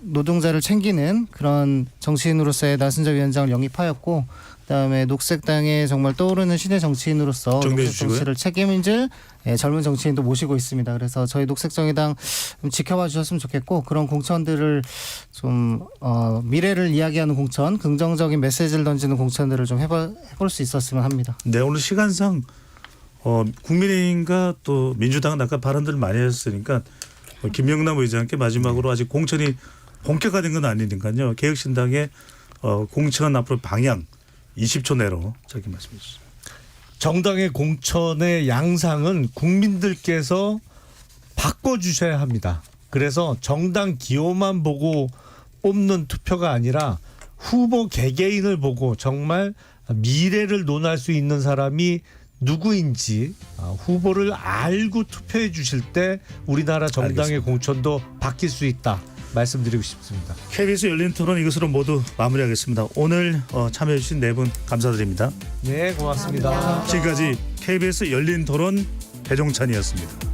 노동자를 챙기는 그런 정치인으로서의 나순자 위원장을 영입하였고, 그다음에 녹색당에 정말 떠오르는 시대 정치인으로서 녹색 정치를 책임질 젊은 정치인도 모시고 있습니다. 그래서 저희 녹색정의당 좀 지켜봐 주셨으면 좋겠고, 그런 공천들을 좀 미래를 이야기하는 공천, 긍정적인 메시지를 던지는 공천들을 좀 해볼 수 있었으면 합니다.
네, 오늘 시간상 국민의힘과 또 민주당은 아까 발언들을 많이 하셨으니까 김영남 의장께 마지막으로, 아직 공천이 본격화된 건 아니니까요. 개혁신당의 공천 앞으로 방향 20초 내로 짧게 말씀해 주시죠.
정당의 공천의 양상은 국민들께서 바꿔주셔야 합니다. 그래서 정당 기호만 보고 뽑는 투표가 아니라 후보 개개인을 보고 정말 미래를 논할 수 있는 사람이 누구인지 후보를 알고 투표해 주실 때 우리나라 정당의
알겠습니다.
공천도 바뀔 수 있다 말씀드리고 싶습니다.
KBS 열린 토론 이것으로 모두 마무리하겠습니다. 오늘 참여해 주신 네 분 감사드립니다.
네, 고맙습니다.
지금까지 KBS 열린 토론 배종찬이었습니다.